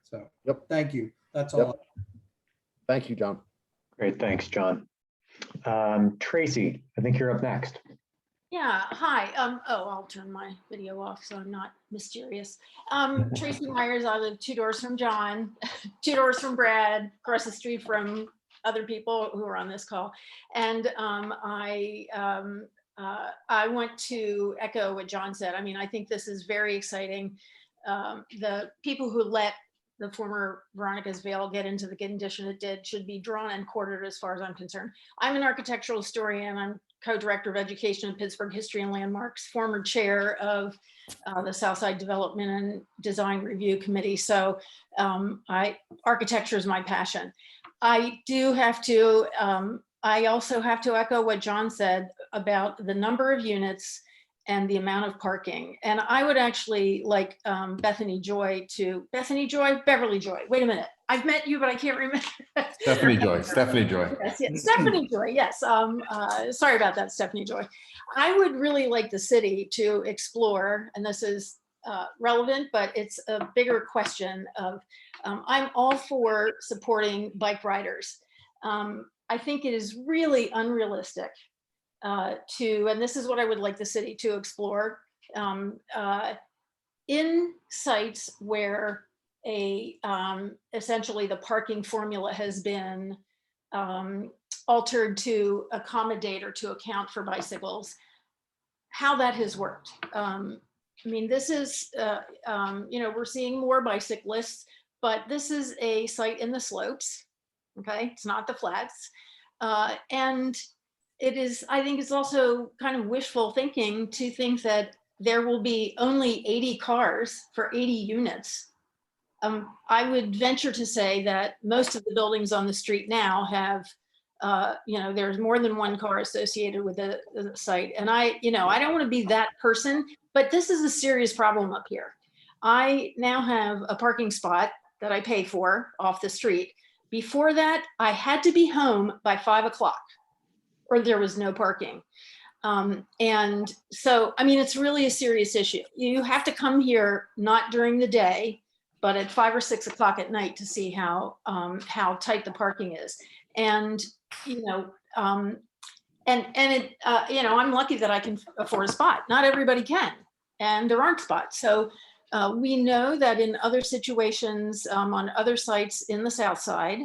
So, Yep. Thank you. That's all. Yep. Thank you, John. Great, thanks, John. Tracy, I think you're up next. Yeah, hi. I'll turn my video off so I'm not mysterious. Tracy Myers, I live 2 doors from John, 2 doors from Brad, across the street from other people who are on this call. And I want to echo what John said. I mean, I think this is very exciting. The people who let the former Veronica's Vale get into the condition it did should be drawn and quartered as far as I'm concerned. I'm an architectural historian. I'm co-director of education in Pittsburgh History and Landmarks, former chair of the Southside Development and Design Review Committee. So architecture is my passion. I do have to, I also have to echo what John said about the number of units and the amount of parking. And I would actually like Beverly Joy. Wait a minute. I've met you, but I can't remember. Stephanie Joy. Yes, yes. Stephanie Joy, yes. Sorry about that, Stephanie Joy. I would really like the city to explore, and this is relevant, but it's a bigger question of, I'm all for supporting bike riders. I think it is really unrealistic and this is what I would like the city to explore, in sites where essentially the parking formula has been altered to accommodate or to account for bicycles, how that has worked. I mean, this is, we're seeing more bicyclists, but this is a site in the slopes, okay? It's not the flats. And it is, I think it's also kind of wishful thinking to think that there will be only 80 cars for 80 units. I would venture to say that most of the buildings on the street now have, there's more than one car associated with the site. And I don't want to be that person, but this is a serious problem up here. I now have a parking spot that I pay for off the street. Before that, I had to be home by 5 o'clock or there was no parking. And so, I mean, it's really a serious issue. You have to come here, not during the day, but at 5 or 6 o'clock at night to see how tight the parking is. And, I'm lucky that I can afford a spot. Not everybody can, and there aren't spots. So we know that in other situations on other sites in the South Side,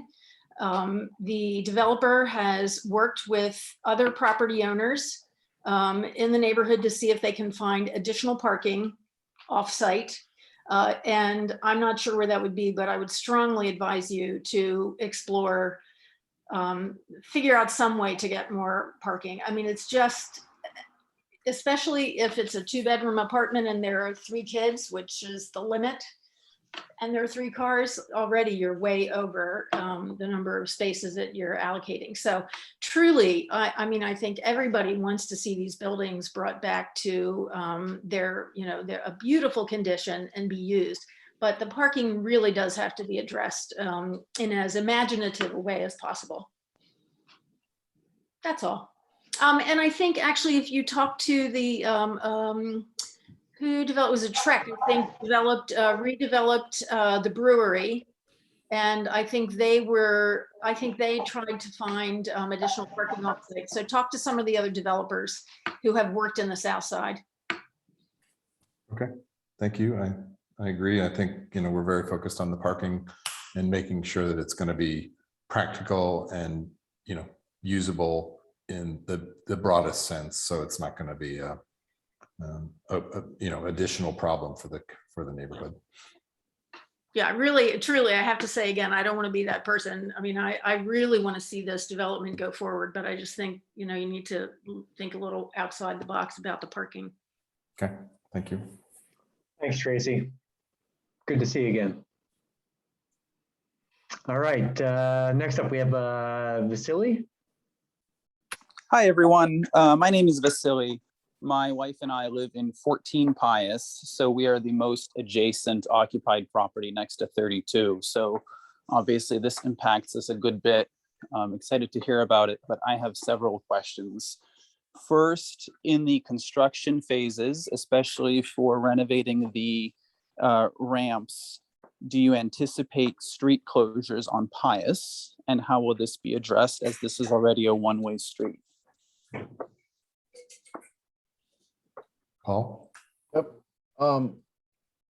the developer has worked with other property owners in the neighborhood to see if they can find additional parking off-site. And I'm not sure where that would be, but I would strongly advise you to explore, figure out some way to get more parking. I mean, it's just, especially if it's a 2-bedroom apartment and there are 3 kids, which is the limit, and there are 3 cars, already you're way over the number of spaces that you're allocating. So truly, I think everybody wants to see these buildings brought back to they're a beautiful condition and be used. But the parking really does have to be addressed in as imaginative a way as possible. That's all. And I think actually, if you talk to the who developed, was it Trek, I think redeveloped the brewery. And I think they tried to find additional parking off site. So talk to some of the other developers who have worked in the South Side. Okay, thank you. I agree. I think, we're very focused on the parking and making sure that it's going to be practical and, usable in the broadest sense. So it's not going to be a additional problem for the neighborhood. Yeah, really, truly, I have to say again, I don't want to be that person. I mean, I really want to see this development go forward, but I just think, you need to think a little outside the box about the parking. Okay, thank you. Thanks, Tracy. Good to see you again. All right, next up we have Vasily. Hi, everyone. My name is Vasily. My wife and I live in 14 Pius, so we are the most adjacent occupied property next to 32. So obviously this impacts us a good bit. I'm excited to hear about it, but I have several questions. First, in the construction phases, especially for renovating the ramps, do you anticipate street closures on Pius? And how will this be addressed, as this is already a one-way street? Paul? Yep.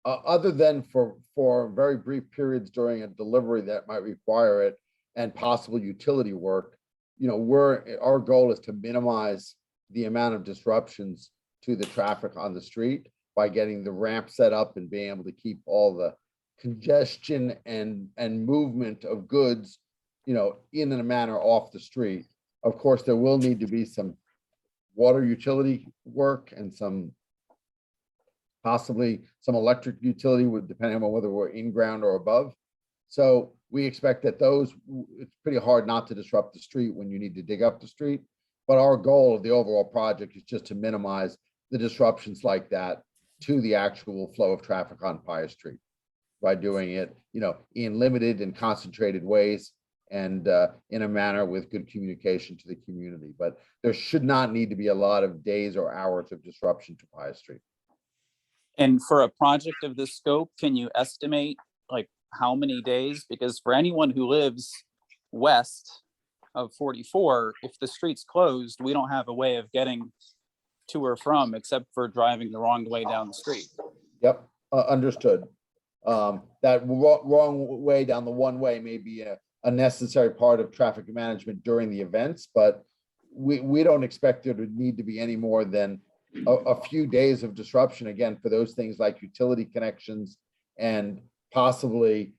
Other than for very brief periods during a delivery that might require it and possible utility work, our goal is to minimize the amount of disruptions to the traffic on the street by getting the ramp set up and being able to keep all the congestion and movement of goods, in a manner off the street. Of course, there will need to be some water utility work and possibly some electric utility, depending on whether we're in ground or above. So we expect that it's pretty hard not to disrupt the street when you need to dig up the street. But our goal of the overall project is just to minimize the disruptions like that to the actual flow of traffic on Pius Street by doing it, in limited and concentrated ways and in a manner with good communication to the community. But there should not need to be a lot of days or hours of disruption to Pius Street. And for a project of this scope, can you estimate how many days? Because for anyone who lives west of 44, if the street's closed, we don't have a way of getting to or from except for driving the wrong way down the street. Yep, understood. That wrong way down the one way may be a necessary part of traffic management during the events, but we don't expect there to need to be any more than a few days of disruption, again, for those things like utility connections and possibly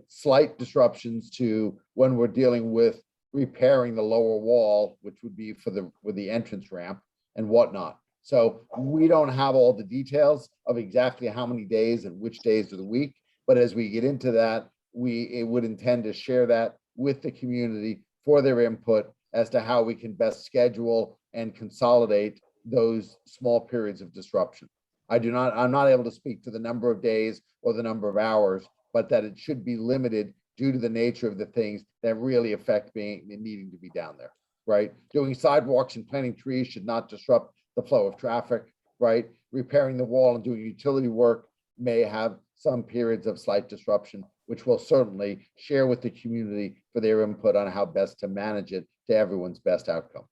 slight disruptions to when we're dealing with repairing the lower wall, which would be with the entrance ramp and whatnot. So we don't have all the details of exactly how many days and which days of the week, but as we get into that, we would intend to share that with the community for their input as to how we can best schedule and consolidate those small periods of disruption. I'm not able to speak to the number of days or the number of hours, but that it should be limited due to the nature of the things that really affect needing to be down there, right? Doing sidewalks and planting trees should not disrupt the flow of traffic, right? Repairing the wall and doing utility work may have some periods of slight disruption, which we'll certainly share with the community for their input on how best to manage it to everyone's best outcome.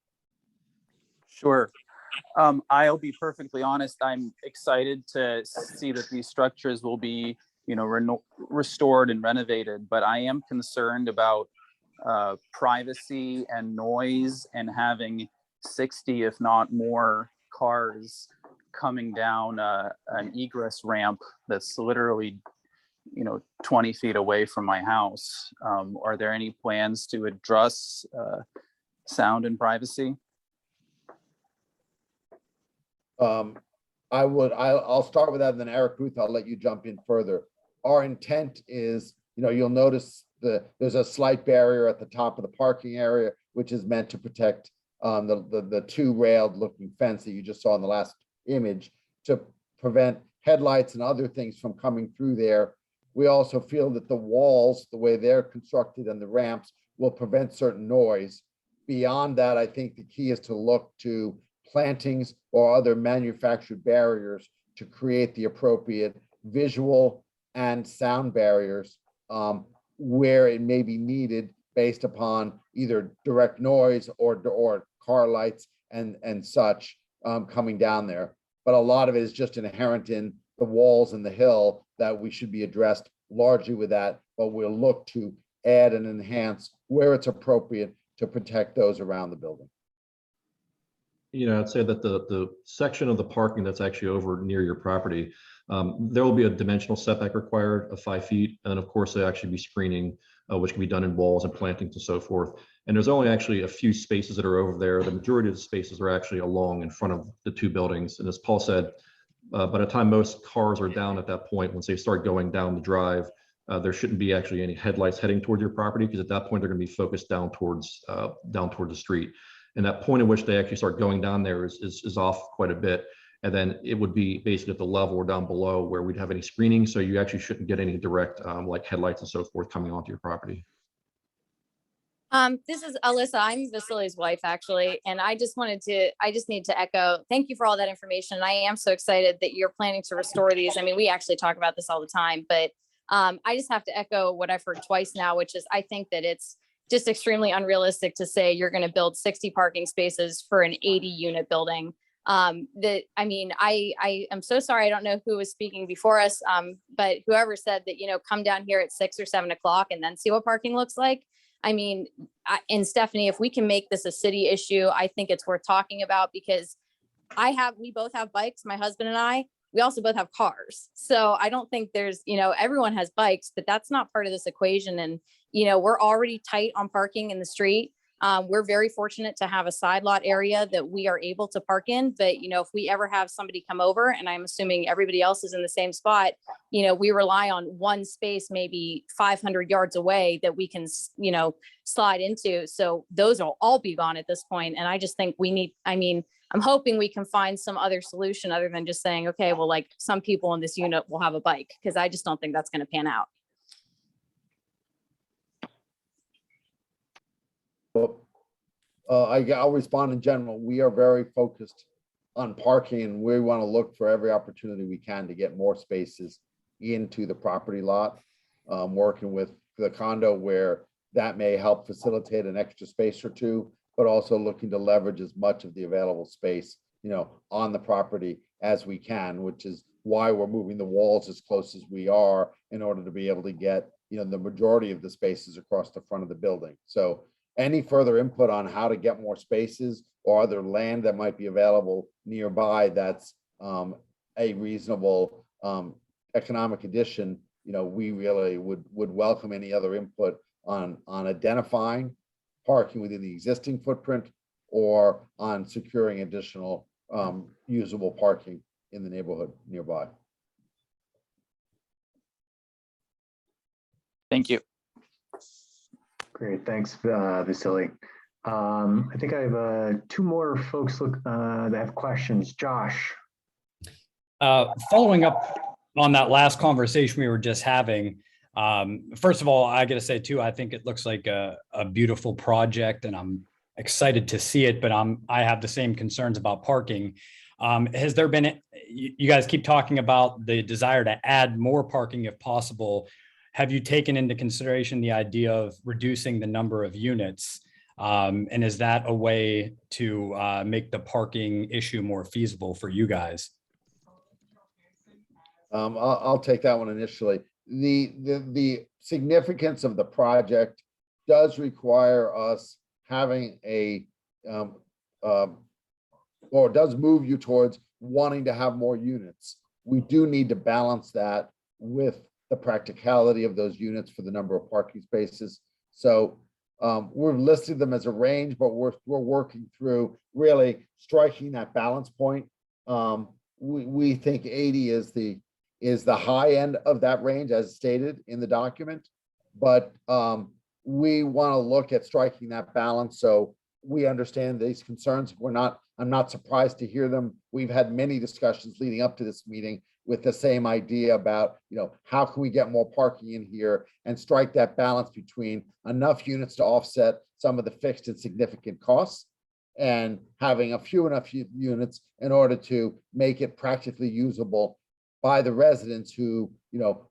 Sure. I'll be perfectly honest. I'm excited to see that these structures will be, restored and renovated, but I am concerned about privacy and noise and having 60, if not more, cars coming down an egress ramp that's literally, 20 feet away from my house. Are there any plans to address sound and privacy? I'll start with that, and then Eric Ruth, I'll let you jump in further. Our intent is, you'll notice there's a slight barrier at the top of the parking area, which is meant to protect the two railed looking fence that you just saw in the last image to prevent headlights and other things from coming through there. We also feel that the walls, the way they're constructed and the ramps will prevent certain noise. Beyond that, I think the key is to look to plantings or other manufactured barriers to create the appropriate visual and sound barriers where it may be needed based upon either direct noise or car lights and such coming down there. But a lot of it is just inherent in the walls and the hill that we should be addressed largely with that, but we'll look to add and enhance where it's appropriate to protect those around the building. I'd say that the section of the parking that's actually over near your property, there will be a dimensional setback required of 5 feet. And of course, there'll actually be screening, which can be done in walls and plantings and so forth. And there's only actually a few spaces that are over there. The majority of the spaces are actually along in front of the two buildings. And as Paul said, by the time most cars are down at that point, once they start going down the drive, there shouldn't be actually any headlights heading towards your property, because at that point they're going to be focused down towards the street. And that point at which they actually start going down there is off quite a bit. And then it would be basically at the level or down below where we'd have any screening. So you actually shouldn't get any direct like headlights and so forth coming onto your property. This is Alyssa. I'm Vasily's wife, actually. And I just need to echo, thank you for all that information. I am so excited that you're planning to restore these. I mean, we actually talk about this all the time, but I just have to echo what I've heard twice now, which is I think that it's just extremely unrealistic to say you're going to build 60 parking spaces for an 80 unit building. I am so sorry. I don't know who was speaking before us, but whoever said that, come down here at 6 or 7 o'clock and then see what parking looks like. I mean, and Stephanie, if we can make this a city issue, I think it's worth talking about, because we both have bikes, my husband and I. We also both have cars. So I don't think there's, everyone has bikes, but that's not part of this equation. And, we're already tight on parking in the street. We're very fortunate to have a side lot area that we are able to park in. But, if we ever have somebody come over, and I'm assuming everybody else is in the same spot, we rely on one space, maybe 500 yards away, that we can, slide into. So those will all be gone at this point. And I just think I'm hoping we can find some other solution other than just saying, okay, well, like some people in this unit will have a bike, because I just don't think that's going to pan out. I'll respond in general. We are very focused on parking, and we want to look for every opportunity we can to get more spaces into the property lot. Working with the condo where that may help facilitate an extra space or two, but also looking to leverage as much of the available space, on the property as we can, which is why we're moving the walls as close as we are in order to be able to get, the majority of the spaces across the front of the building. So any further input on how to get more spaces or other land that might be available nearby that's a reasonable economic addition, we really would welcome any other input on identifying parking within the existing footprint or on securing additional usable parking in the neighborhood nearby. Thank you. Great, thanks, Vasily. I think I have 2 more folks that have questions. Josh. Following up on that last conversation we were just having, first of all, I got to say too, I think it looks like a beautiful project, and I'm excited to see it, but I have the same concerns about parking. Has there been, you guys keep talking about the desire to add more parking if possible. Have you taken into consideration the idea of reducing the number of units? And is that a way to make the parking issue more feasible for you guys? I'll take that one initially. The significance of the project does require us having or does move you towards wanting to have more units. We do need to balance that with the practicality of those units for the number of parking spaces. So we've listed them as a range, but we're working through really striking that balance point. We think 80 is the high end of that range as stated in the document, but we want to look at striking that balance. So we understand these concerns. I'm not surprised to hear them. We've had many discussions leading up to this meeting with the same idea about, how can we get more parking in here and strike that balance between enough units to offset some of the fixed and significant costs, and having a few enough units in order to make it practically usable by the residents who,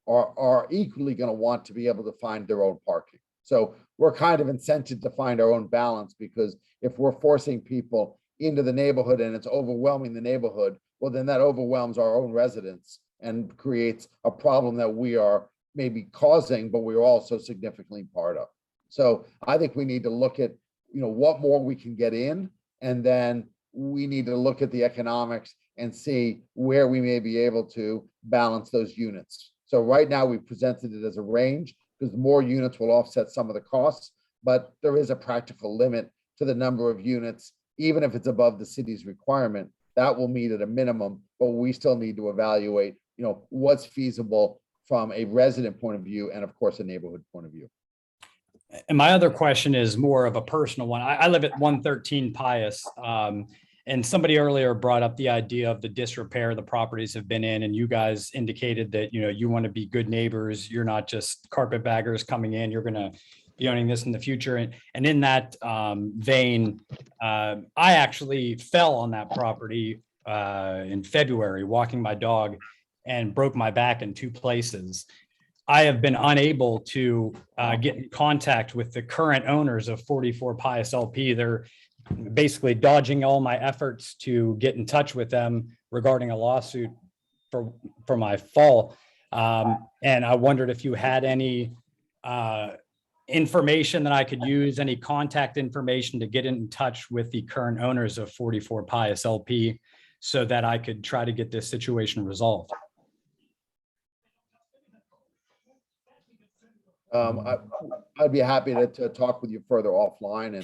are equally going to want to be able to find their own parking. So we're kind of incented to find our own balance, because if we're forcing people into the neighborhood and it's overwhelming the neighborhood, well, then that overwhelms our own residents and creates a problem that we are maybe causing, but we're also significantly part of. So I think we need to look at, what more we can get in, and then we need to look at the economics and see where we may be able to balance those units. So right now we presented it as a range because more units will offset some of the costs, but there is a practical limit to the number of units, even if it's above the city's requirement. That will meet at a minimum, but we still need to evaluate, what's feasible from a resident point of view and of course a neighborhood point of view. And my other question is more of a personal one. I live at 113 Pius. And somebody earlier brought up the idea of the disrepair the properties have been in, and you guys indicated that, you want to be good neighbors. You're not just carpetbaggers coming in. You're going to be owning this in the future. And in that vein, I actually fell on that property in February, walking my dog, and broke my back in 2 places. I have been unable to get in contact with the current owners of 44 Pius LP. They're basically dodging all my efforts to get in touch with them regarding a lawsuit for my fall. And I wondered if you had any information that I could use, any contact information to get in touch with the current owners of 44 Pius LP so that I could try to get this situation resolved. I'd be happy to talk with you further offline,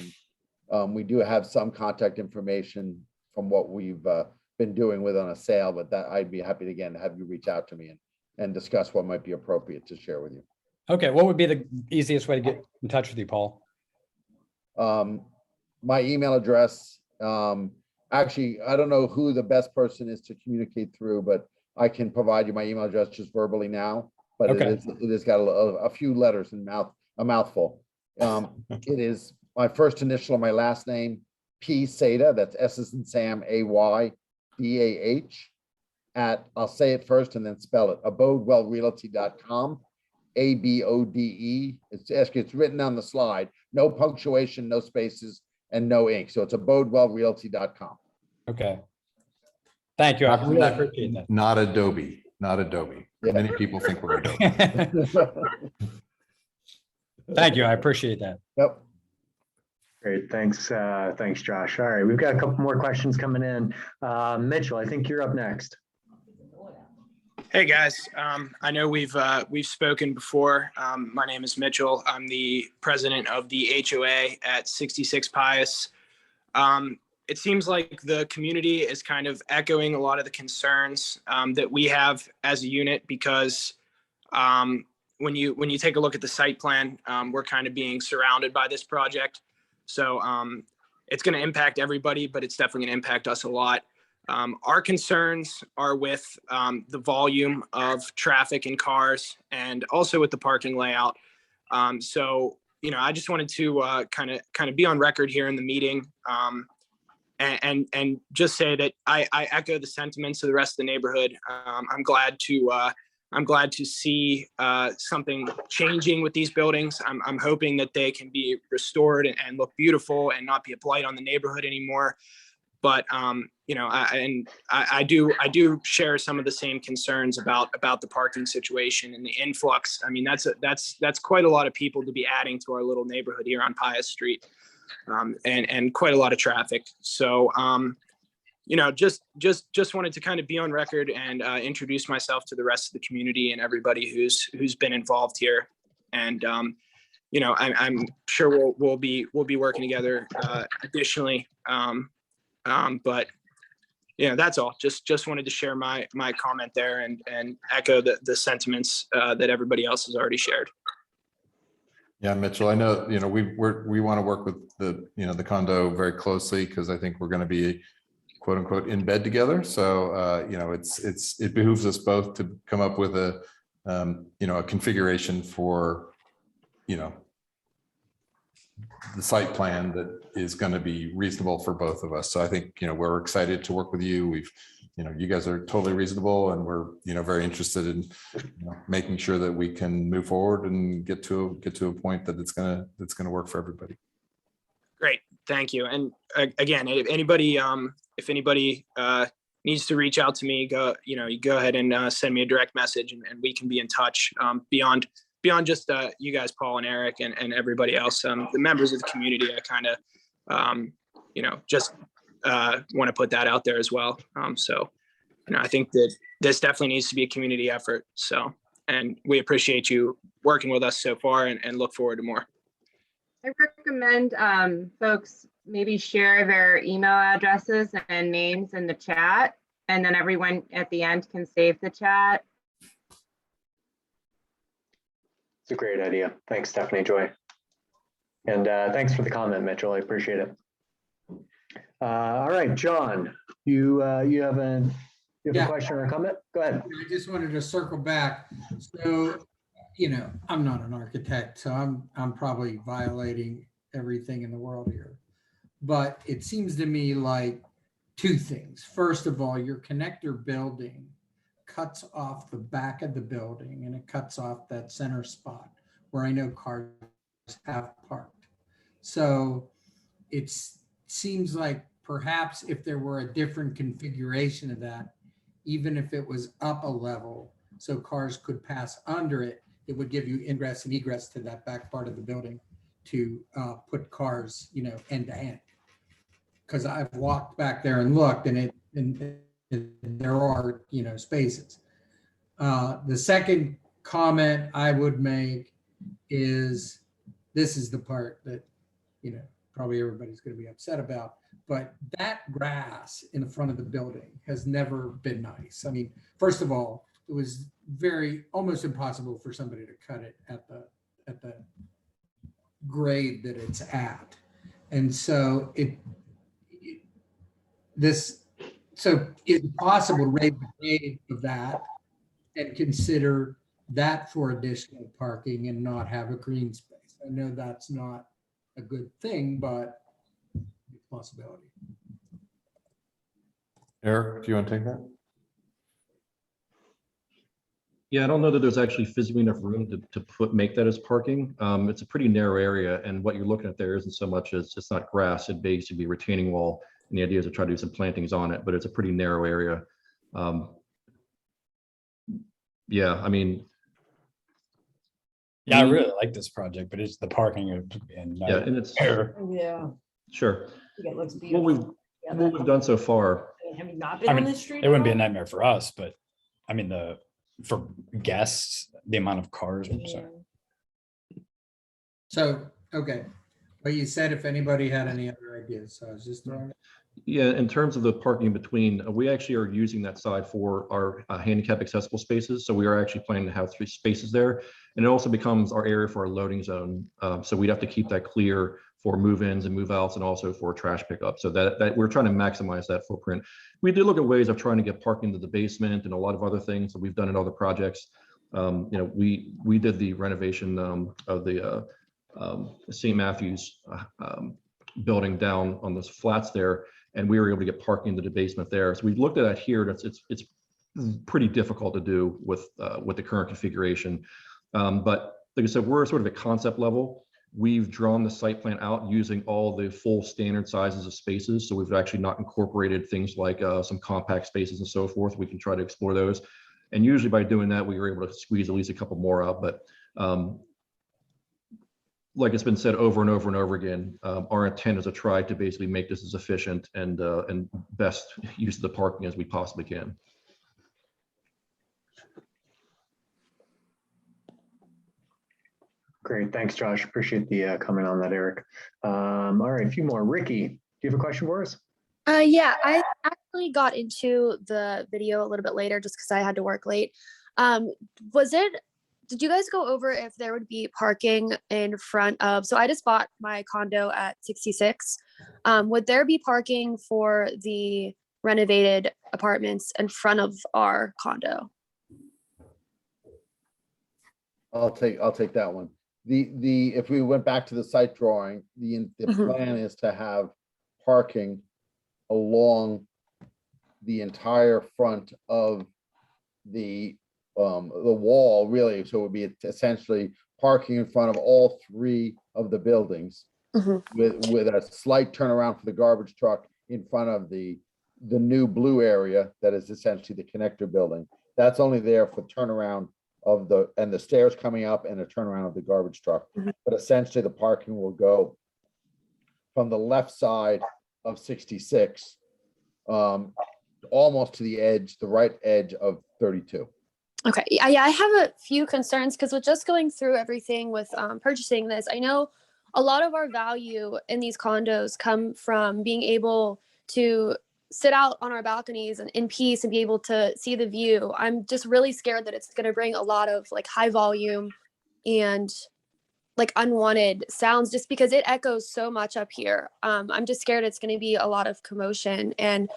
and we do have some contact information from what we've been doing with on a sale, but that I'd be happy to, again, have you reach out to me and discuss what might be appropriate to share with you. Okay, what would be the easiest way to get in touch with you, Paul? My email address, actually, I don't know who the best person is to communicate through, but I can provide you my email address just verbally now. But okay. it has got a few letters and a mouthful. It is my first initial of my last name, P Sada, that's S as in Sam, AYDAH, at, I'll say it first and then spell it, abodewellrealty.com, ABODE. It's written on the slide, no punctuation, no spaces, and no ink. So it's abodewellrealty.com. Okay. Thank you. I really appreciate that. Not Adobe. Not Adobe. Yeah. Many people think we're Adobe. Thank you. I appreciate that. Yep. Great. Thanks. Thanks, Josh. All right. We've got a couple more questions coming in. Mitchell, I think you're up next. Hey guys, I know we've spoken before. My name is Mitchell. I'm the president of the HOA at 66 Pius. It seems like the community is kind of echoing a lot of the concerns that we have as a unit, because when you take a look at the site plan, we're kind of being surrounded by this project. So it's going to impact everybody, but it's definitely going to impact us a lot. Our concerns are with the volume of traffic and cars, and also with the parking layout. So, I just wanted to kind of be on record here in the meeting, and just say that I echo the sentiments of the rest of the neighborhood. I'm glad to see something changing with these buildings. I'm hoping that they can be restored and look beautiful and not be a blight on the neighborhood anymore. But I do share some of the same concerns about the parking situation and the influx. I mean, that's quite a lot of people to be adding to our little neighborhood here on Pius Street, and quite a lot of traffic. So just wanted to kind of be on record and introduce myself to the rest of the community and everybody who's been involved here. And I'm sure we'll be working together additionally. But that's all. Just wanted to share my comment there and echo the sentiments that everybody else has already shared. Yeah, Mitchell, I know, we want to work with the condo very closely, because I think we're going to be quote unquote in bed together. So, it behooves us both to come up with a configuration for, the site plan that is going to be reasonable for both of us. So I think, we're excited to work with you. You guys are totally reasonable, and we're, very interested in making sure that we can move forward and get to a point that it's going to work for everybody. Great. Thank you. And again, if anybody needs to reach out to me, you go ahead and send me a direct message, and we can be in touch beyond just you guys, Paul and Eric and everybody else, the members of the community. I kind of, just want to put that out there as well. So, I think that this definitely needs to be a community effort. So, and we appreciate you working with us so far and look forward to more. I recommend folks maybe share their email addresses and names in the chat, and then everyone at the end can save the chat. It's a great idea. Thanks, Stephanie Joy. And thanks for the comment, Mitchell. I appreciate it. All right, John, you have a question or a comment? Go ahead. I just wanted to circle back. So, I'm not an architect, so I'm probably violating everything in the world here. But it seems to me like two things. First of all, your connector building cuts off the back of the building, and it cuts off that center spot where I know cars have parked. So it seems like perhaps if there were a different configuration of that, even if it was up a level so cars could pass under it, it would give you ingress and egress to that back part of the building to put cars, end to end. Because I've walked back there and looked, and there are, spaces. The second comment I would make is, this is the part that, probably everybody's going to be upset about, but that grass in the front of the building has never been nice. I mean, first of all, it was almost impossible for somebody to cut it at the grade that it's at. And so so it's possible to raise the grade of that and consider that for additional parking and not have a green space. I know that's not a good thing, but it's a possibility. Eric, do you want to take that? Yeah, I don't know that there's actually physically enough room to make that as parking. It's a pretty narrow area, and what you're looking at there isn't so much as, it's not grass, it basically retaining wall. And the idea is to try to do some plantings on it, but it's a pretty narrow area. Yeah, I mean. Yeah, I really like this project, but it's the parking and Yeah, and it's. Yeah. Sure. It looks What beautiful. we've done so far. Have you not been on this street? It wouldn't be a nightmare for us, but I mean, for guests, the amount of cars. So, okay. Well, you said if anybody had any other ideas, so I was just throwing it. Yeah, in terms of the parking in between, we actually are using that side for our handicap accessible spaces. So we are actually planning to have 3 spaces there. And it also becomes our area for our loading zone. So we'd have to keep that clear for move-ins and move-outs, and also for trash pickup. So that we're trying to maximize that footprint. We did look at ways of trying to get parking into the basement and a lot of other things that we've done in other projects. We did the renovation of the St. Matthew's building down on those flats there, and we were able to get parking into the basement there. So we looked at that here. It's pretty difficult to do with the current configuration. But like I said, we're sort of at concept level. We've drawn the site plan out using all the full standard sizes of spaces. So we've actually not incorporated things like some compact spaces and so forth. We can try to explore those. And usually by doing that, we were able to squeeze at least a couple more out. But like it's been said over and over and over again, our intent is to try to basically make this as efficient and best use of the parking as we possibly can. Great, thanks, Josh. Appreciate the comment on that, Eric. All right, a few more. Ricky, do you have a question for us? Yeah, I actually got into the video a little bit later just because I had to work late. Did you guys go over if there would be parking in front of, so I just bought my condo at 66. Would there be parking for the renovated apartments in front of our condo? I'll take that one. If we went back to the site drawing, the plan is to have parking along the entire front of the wall, really. So it would be essentially parking in front of all 3 of the buildings, with a slight turnaround for the garbage truck in front of the new blue area that is essentially the connector building. That's only there for turnaround of the stairs coming up and a turnaround of the garbage truck. But essentially the parking will go from the left side of 66, almost to the edge, the right edge of 32. Okay, yeah, I have a few concerns because with just going through everything with purchasing this, I know a lot of our value in these condos come from being able to sit out on our balconies and in peace and be able to see the view. I'm just really scared that it's going to bring a lot of like high volume and like unwanted sounds just because it echoes so much up here. I'm just scared it's going to be a lot of commotion. And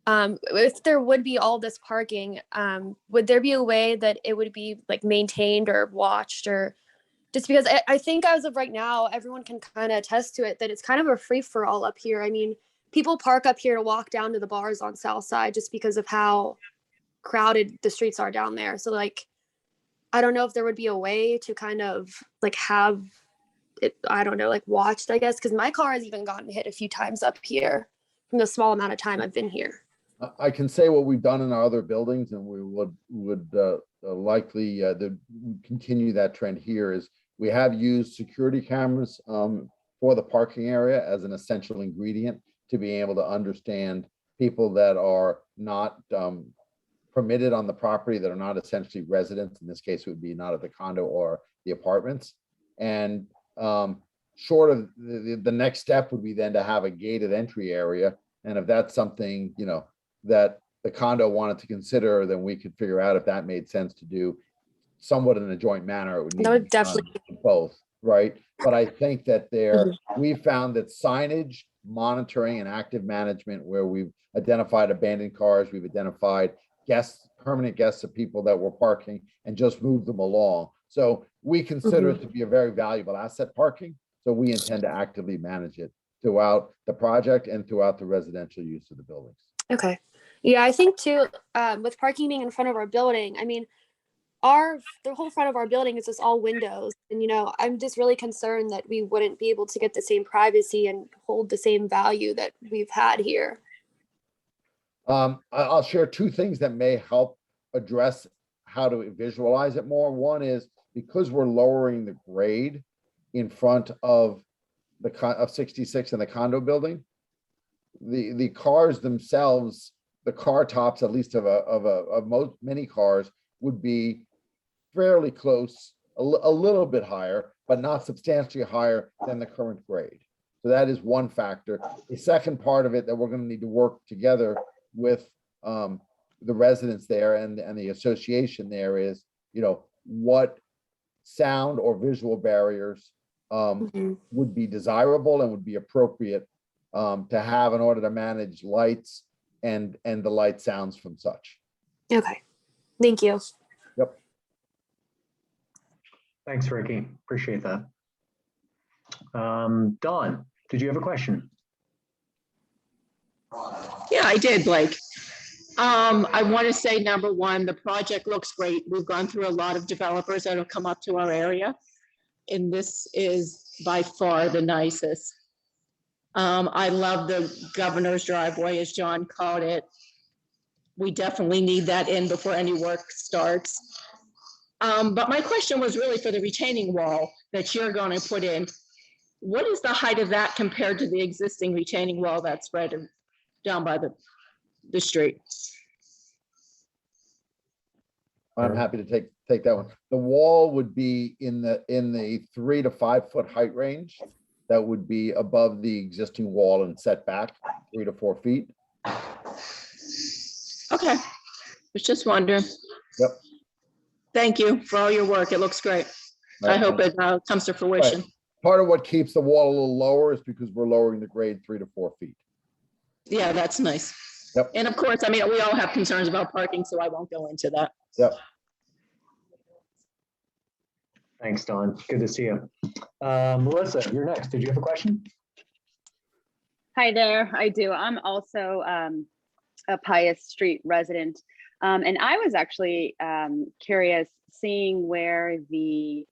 if there would be all this parking, would there be a way that it would be like maintained or watched, or just because I think as of right now, everyone can kind of attest to it that it's kind of a free for all up here. I mean, people park up here to walk down to the bars on South Side just because of how crowded the streets are down there. So like, I don't know if there would be a way to kind of like have it, I don't know, like watched, I guess, because my car has even gotten hit a few times up here from the small amount of time I've been here. I can say what we've done in our other buildings, and we would likely continue that trend here, is we have used security cameras for the parking area as an essential ingredient to be able to understand people that are not permitted on the property, that are not essentially residents. In this case, it would be not at the condo or the apartments. And short of the next step would be then to have a gated entry area. And if that's something, you know, that the condo wanted to consider, then we could figure out if that made sense to do somewhat in a joint manner. It would need That to would be definitely done both, right? But I think that we found that signage, monitoring, and active management, where we've identified abandoned cars, we've identified guests, permanent guests of people that were parking, and just moved them along. So we consider it to be a very valuable asset, parking. So we intend to actively manage it throughout the project and throughout the residential use of the buildings. Okay. Yeah, I think too, with parking being in front of our building, I mean, the whole front of our building is just all windows. And, you know, I'm just really concerned that we wouldn't be able to get the same privacy and hold the same value that we've had here. I'll share two things that may help address how to visualize it more. One is because we're lowering the grade in front of of 66 in the condo building, the cars themselves, the car tops, at least of most many cars, would be fairly close, a little bit higher, but not substantially higher than the current grade. So that is one factor. The second part of it that we're going to need to work together with the residents there and the association there is, you know, what sound or visual barriers would be desirable and would be appropriate to have in order to manage lights and the light sounds from such. Okay. Thank you. Yep. Thanks, Ricky. Appreciate that. Dawn, did you have a question? Yeah, I did, Blake. I want to say, number one, the project looks great. We've gone through a lot of developers that have come up to our area, and this is by far the nicest. I love the governor's driveway, as John called it. We definitely need that in before any work starts. But my question was really for the retaining wall that you're going to put in. What is the height of that compared to the existing retaining wall that's spread down by the street? I'm happy to take that one. The wall would be in the 3 to 5 foot height range. That would be above the existing wall and set back 3 to 4 feet. Okay, was just wondering. Yep. Thank you for all your work. It looks great. Right. I hope it comes to fruition. Right. Part of what keeps the wall a little lower is because we're lowering the grade 3 to 4 feet. Yeah, that's nice. Yep. And of course, I mean, we all have concerns about parking, so I won't go into that. Yep. Thanks, Dawn. Good to see you. Melissa, you're next. Did you have a question? Hi there, I do. I'm also a Pius Street resident. And I was actually curious, seeing where the,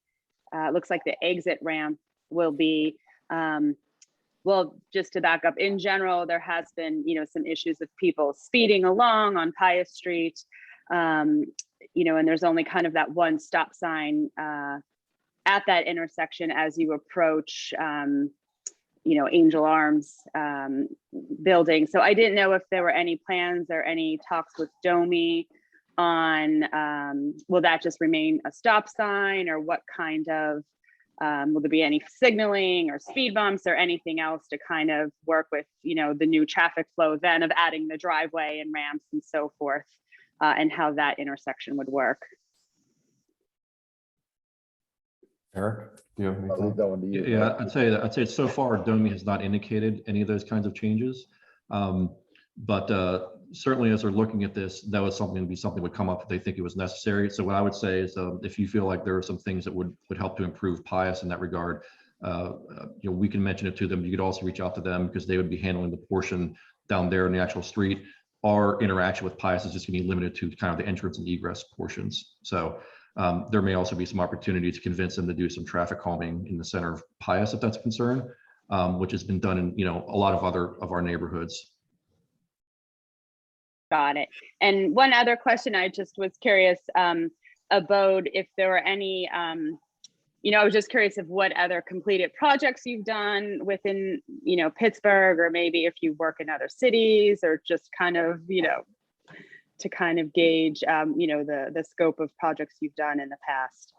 looks like the exit ramp will be. Well, just to back up, in general, there has been, you know, some issues with people speeding along on Pius Street, you know, and there's only kind of that one stop sign at that intersection as you approach Angel Arms building. So I didn't know if there were any plans or any talks with Domi on, will that just remain a stop sign, or what kind of, will there be any signaling or speed bumps or anything else to kind of work with, the new traffic flow then of adding the driveway and ramps and so forth, and how that intersection would work? Eric, do you have I'll leave anything? that one to you. Yeah, I'd say so far, Domi has not indicated any of those kinds of changes. But certainly as they're looking at this, that was something would come up if they think it was necessary. So what I would say is if you feel like there are some things that would help to improve Pius in that regard, we can mention it to them. You could also reach out to them because they would be handling the portion down there in the actual street. Our interaction with Pius is just going to be limited to kind of the entrance and egress portions. So there may also be some opportunity to convince them to do some traffic calming in the center of Pius if that's a concern, which has been done in a lot of our neighborhoods. Got it. And one other question, I just was curious about if there were any, I was just curious of what other completed projects you've done within, Pittsburgh, or maybe if you work in other cities, or just kind of, to kind of gauge, the scope of projects you've done in the past.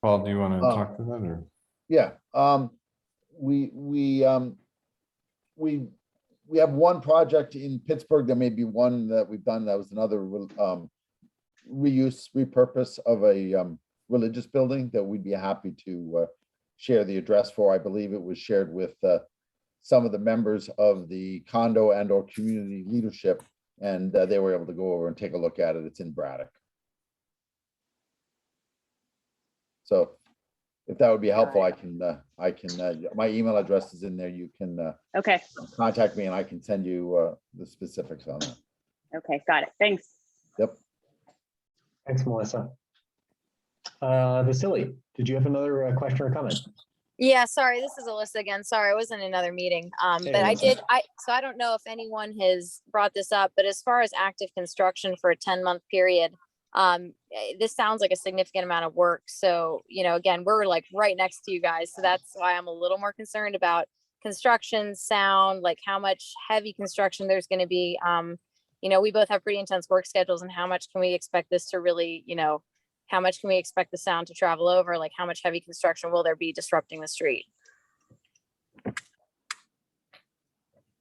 Paul, do you want to talk to that, or? Yeah, we have one project in Pittsburgh. There may be one that we've done that was another repurpose of a religious building that we'd be happy to share the address for. I believe it was shared with some of the members of the condo and or community leadership, and they were able to go over and take a look at it. It's in Braddock. So if that would be helpful, I can, my email address is in there. You can okay, contact me and I can send you the specifics on that. Okay, got it. Thanks. Yep. Thanks, Melissa. Vasily, did you have another question or comment? Yeah, sorry, this is Alyssa again. Sorry, I was in another meeting. Hey, But Alyssa. so I don't know if anyone has brought this up, but as far as active construction for a 10-month period, this sounds like a significant amount of work. So, again, we're like right next to you guys. So that's why I'm a little more concerned about construction, sound, like how much heavy construction there's going to be. We both have pretty intense work schedules, and how much can we expect this to really, how much can we expect the sound to travel over? Like how much heavy construction will there be disrupting the street?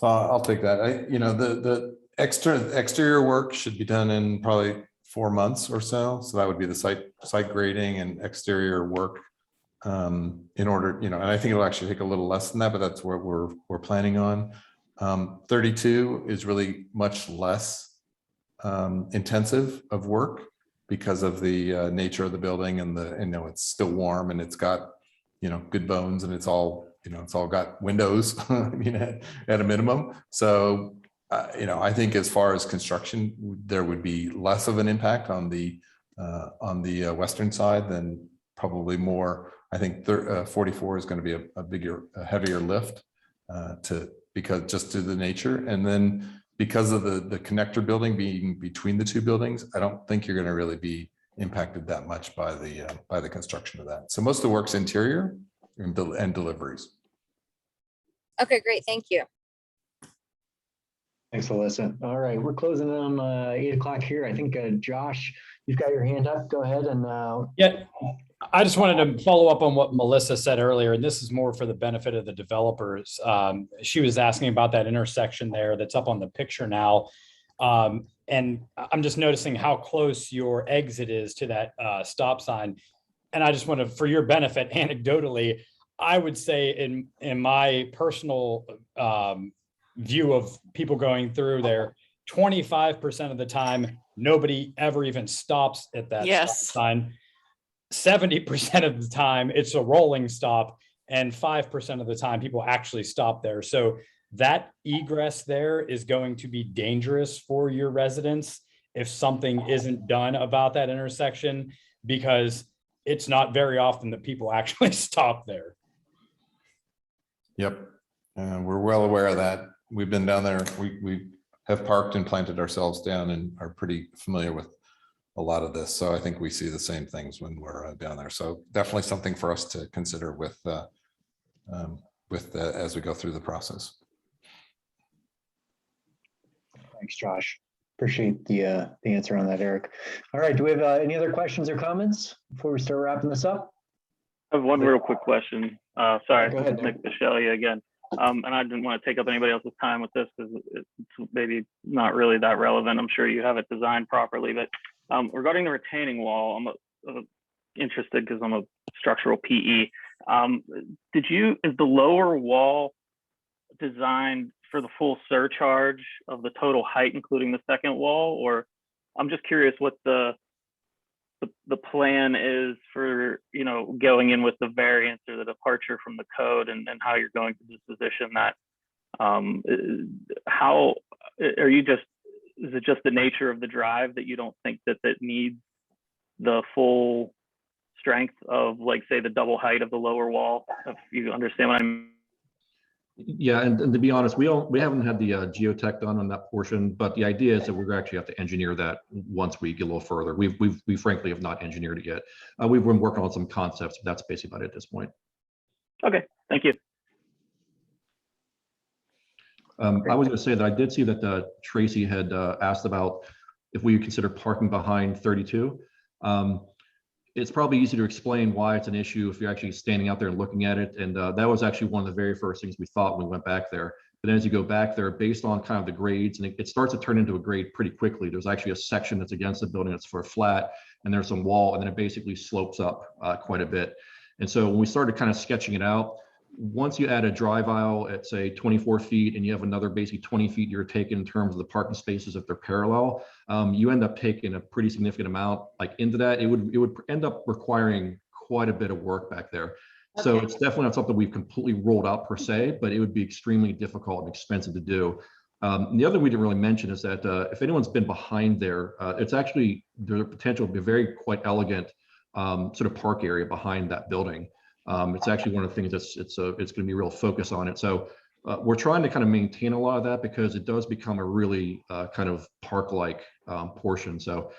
So I'll take that. The exterior work should be done in probably 4 months or so. So that would be the site grading and exterior work in order, and I think it'll actually take a little less than that, but that's what we're planning on. 32 is really much less intensive of work because of the nature of the building, and it's still warm, and it's got good bones, and it's all got windows at a minimum. So I think as far as construction, there would be less of an impact on the western side than probably more. I think 44 is going to be a heavier lift because just to the nature, and then because of the connector building being between the two buildings, I don't think you're going to really be impacted that much by the construction of that. So most of the work's interior and deliveries. Okay, great. Thank you. Thanks, Alyssa. All right, we're closing on 8 o'clock here. I think Josh, you've got your hand up. Go ahead and. Yeah, I just wanted to follow up on what Melissa said earlier, and this is more for the benefit of the developers. She was asking about that intersection there that's up on the picture now. And I'm just noticing how close your exit is to that stop sign. And I just want to, for your benefit, anecdotally, I would say in my personal view of people going through there, 25% of the time, nobody ever even stops at that stop sign. 70% of the time, it's a rolling stop, and 5% of the time, people actually stop there. So that egress there is going to be dangerous for your residents if something isn't done about that intersection, because it's not very often that people actually stop there. Yep, we're well aware of that. We've been down there. We have parked and planted ourselves down and are pretty familiar with a lot of this. So I think we see the same things when we're down there. So definitely something for us to consider as we go through the process. Thanks, Josh. Appreciate the answer on that, Eric. All right, do we have any other questions or comments before we start wrapping this up? I have one real quick question. Sorry, Go ahead, this is Nick Vasily again. And I didn't want to take up anybody else's time with this because it's maybe not really that relevant. I'm sure you have it designed properly, but regarding the retaining wall, I'm interested because I'm a structural PE. Is the lower wall designed for the full surcharge of the total height, including the second wall? Or I'm just curious what the plan is for, going in with the variance or the departure from the code and how you're going to disposition that. How are you is it just the nature of the drive that you don't think that needs the full strength of, like, say, the double height of the lower wall, if you understand what I mean? Yeah, and to be honest, we haven't had the geotech done on that portion, but the idea is that we're actually have to engineer that once we get a little further. We frankly have not engineered it yet. We've been working on some concepts, but that's basically about it at this point. Okay, thank you. I was going to say that I did see that Tracy had asked about if we consider parking behind 32. It's probably easy to explain why it's an issue if you're actually standing out there and looking at it. And that was actually one of the very first things we thought when we went back there. But then as you go back there, based on kind of the grades, and it starts to turn into a grade pretty quickly. There's actually a section that's against the building that's for a flat, and there's some wall, and then it basically slopes up quite a bit. And so when we started kind of sketching it out, once you add a drive aisle at, say, 24 feet, and you have another basically 20 feet you're taking in terms of the parking spaces if they're parallel, you end up taking a pretty significant amount like into that. It would end up requiring quite a bit of work back there. Okay. So it's definitely not something we've completely rolled out per se, but it would be extremely difficult and expensive to do. The other we didn't really mention is that if anyone's been behind there, it's actually, there's a potential to be a very quite elegant sort of park area behind that building. It's actually one of the things it's going to be a real focus on it. So we're trying to kind of maintain a lot of that because it does become a really kind of park-like portion. So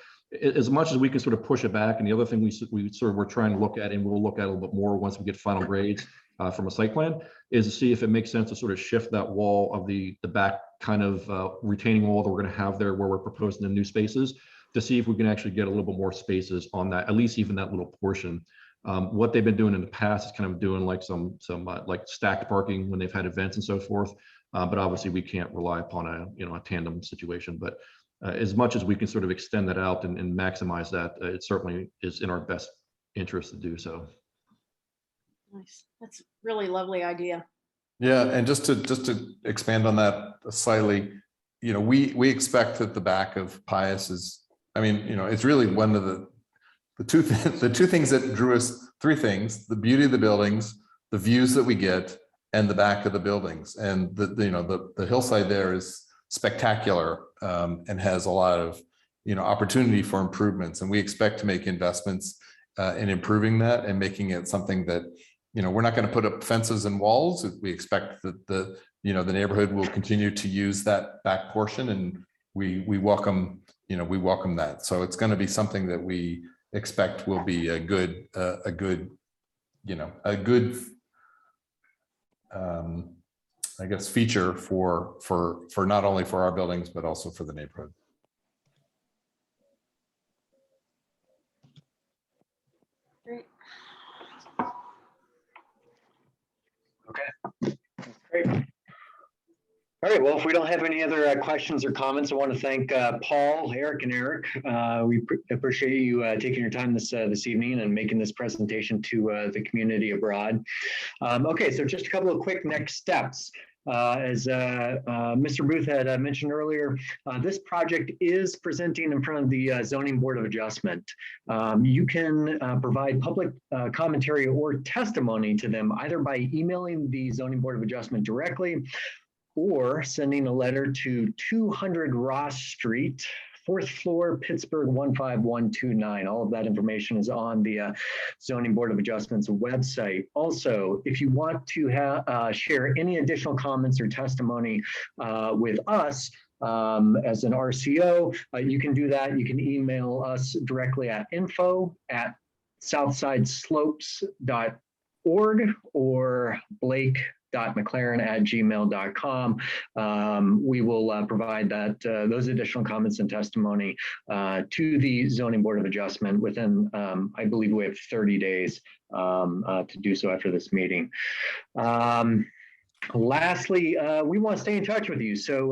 as much as we can sort of push it back, and the other thing we sort of we're trying to look at, and we'll look at a little bit more once we get final grades from a site plan, is to see if it makes sense to sort of shift that wall of the back kind of retaining wall that we're going to have there where we're proposing the new spaces, to see if we can actually get a little bit more spaces on that, at least even that little portion. What they've been doing in the past is kind of doing like some like stacked parking when they've had events and so forth. But obviously we can't rely upon a tandem situation. But as much as we can sort of extend that out and maximize that, it certainly is in our best interest to do so. Nice. That's really lovely idea. Yeah, and just to expand on that slightly, we expect that the back of Pius is, it's really one of the two things that drew us, three things: the beauty of the buildings, the views that we get, and the back of the buildings. And the hillside there is spectacular and has a lot of opportunity for improvements. And we expect to make investments in improving that and making it something that we're not going to put up fences and walls. We expect that the neighborhood will continue to use that back portion, and we welcome that. So it's going to be something that we expect will be a good I guess feature for not only for our buildings but also for the neighborhood. Great. Okay, great. All right, well, if we don't have any other questions or comments, I want to thank Paul, Eric, and Eric. We appreciate you taking your time this evening and making this presentation to the community abroad. Okay, so just a couple of quick next steps. As Mr. Booth had mentioned earlier, this project is presenting in front of the Zoning Board of Adjustment. You can provide public commentary or testimony to them either by emailing the Zoning Board of Adjustment directly, or sending a letter to 200 Ross Street, 4th floor, Pittsburgh 15129. All of that information is on the Zoning Board of Adjustment's website. Also, if you want to share any additional comments or testimony with us, as an RCO, you can do that. You can email us directly at info@southsideslopes.org or blake.mclaren@gmail.com. We will provide those additional comments and testimony to the Zoning Board of Adjustment within, I believe we have 30 days to do so after this meeting. Lastly, we want to stay in touch with you. So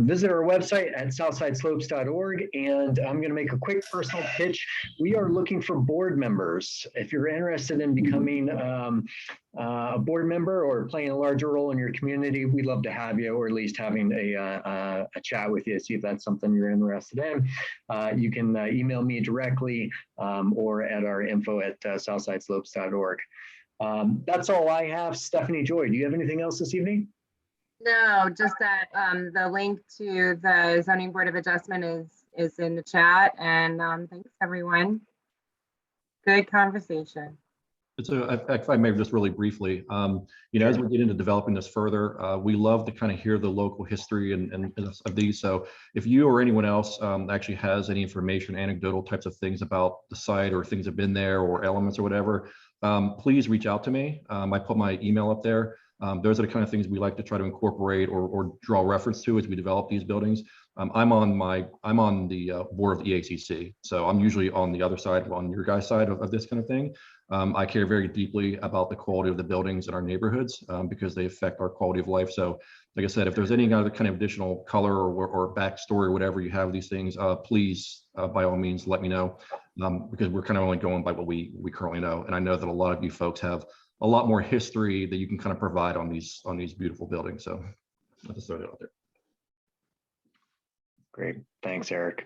visit our website at southsideslopes.org. And I'm going to make a quick personal pitch. We are looking for board members. If you're interested in becoming a board member or playing a larger role in your community, we'd love to have you, or at least having a chat with you, see if that's something you're interested in. You can email me directly or at our info@southsideslopes.org. That's all I have. Stephanie Joy, do you have anything else this evening? No, just that the link to the Zoning Board of Adjustment is in the chat, and thanks everyone. Good conversation. So if I may just really briefly, as we get into developing this further, we love to kind of hear the local history and of these. So if you or anyone else actually has any information, anecdotal types of things about the site or things that have been there or elements or whatever, please reach out to me. I put my email up there. Those are the kind of things we like to try to incorporate or draw reference to as we develop these buildings. I'm on the board of EACC, so I'm usually on the other side, on your guys' side of this kind of thing. I care very deeply about the quality of the buildings in our neighborhoods because they affect our quality of life. So like I said, if there's any other kind of additional color or backstory or whatever you have these things, please, by all means, let me know because we're kind of only going by what we currently know. And I know that a lot of you folks have a lot more history that you can kind of provide on these beautiful buildings. So I'll just throw that out there. Great. Thanks, Eric.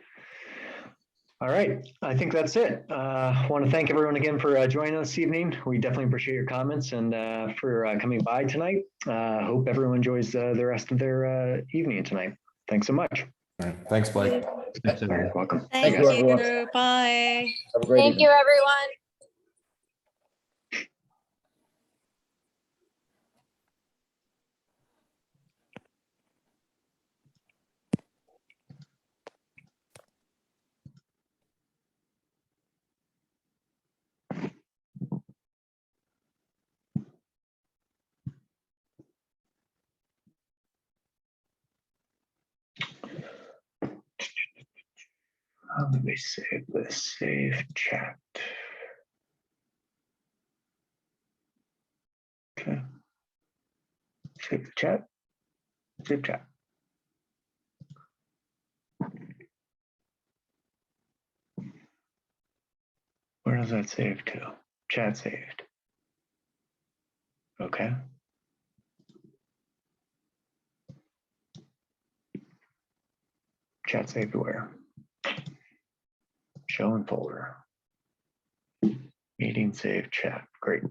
All right, I think that's it. I want to thank everyone again for joining us this evening. We definitely appreciate your comments and for coming by tonight. Hope everyone enjoys the rest of their evening tonight. Thanks so much. All right. Thanks, Blake. Thanks, everyone. Welcome. Thank you, everyone. you. Bye. Have a great Thank evening. you, everyone. Let me save this, save chat. Okay. Save the chat, save chat. Where does that save to? Chat saved. Okay. Chat saved where? Show in folder. Meeting saved chat. Great.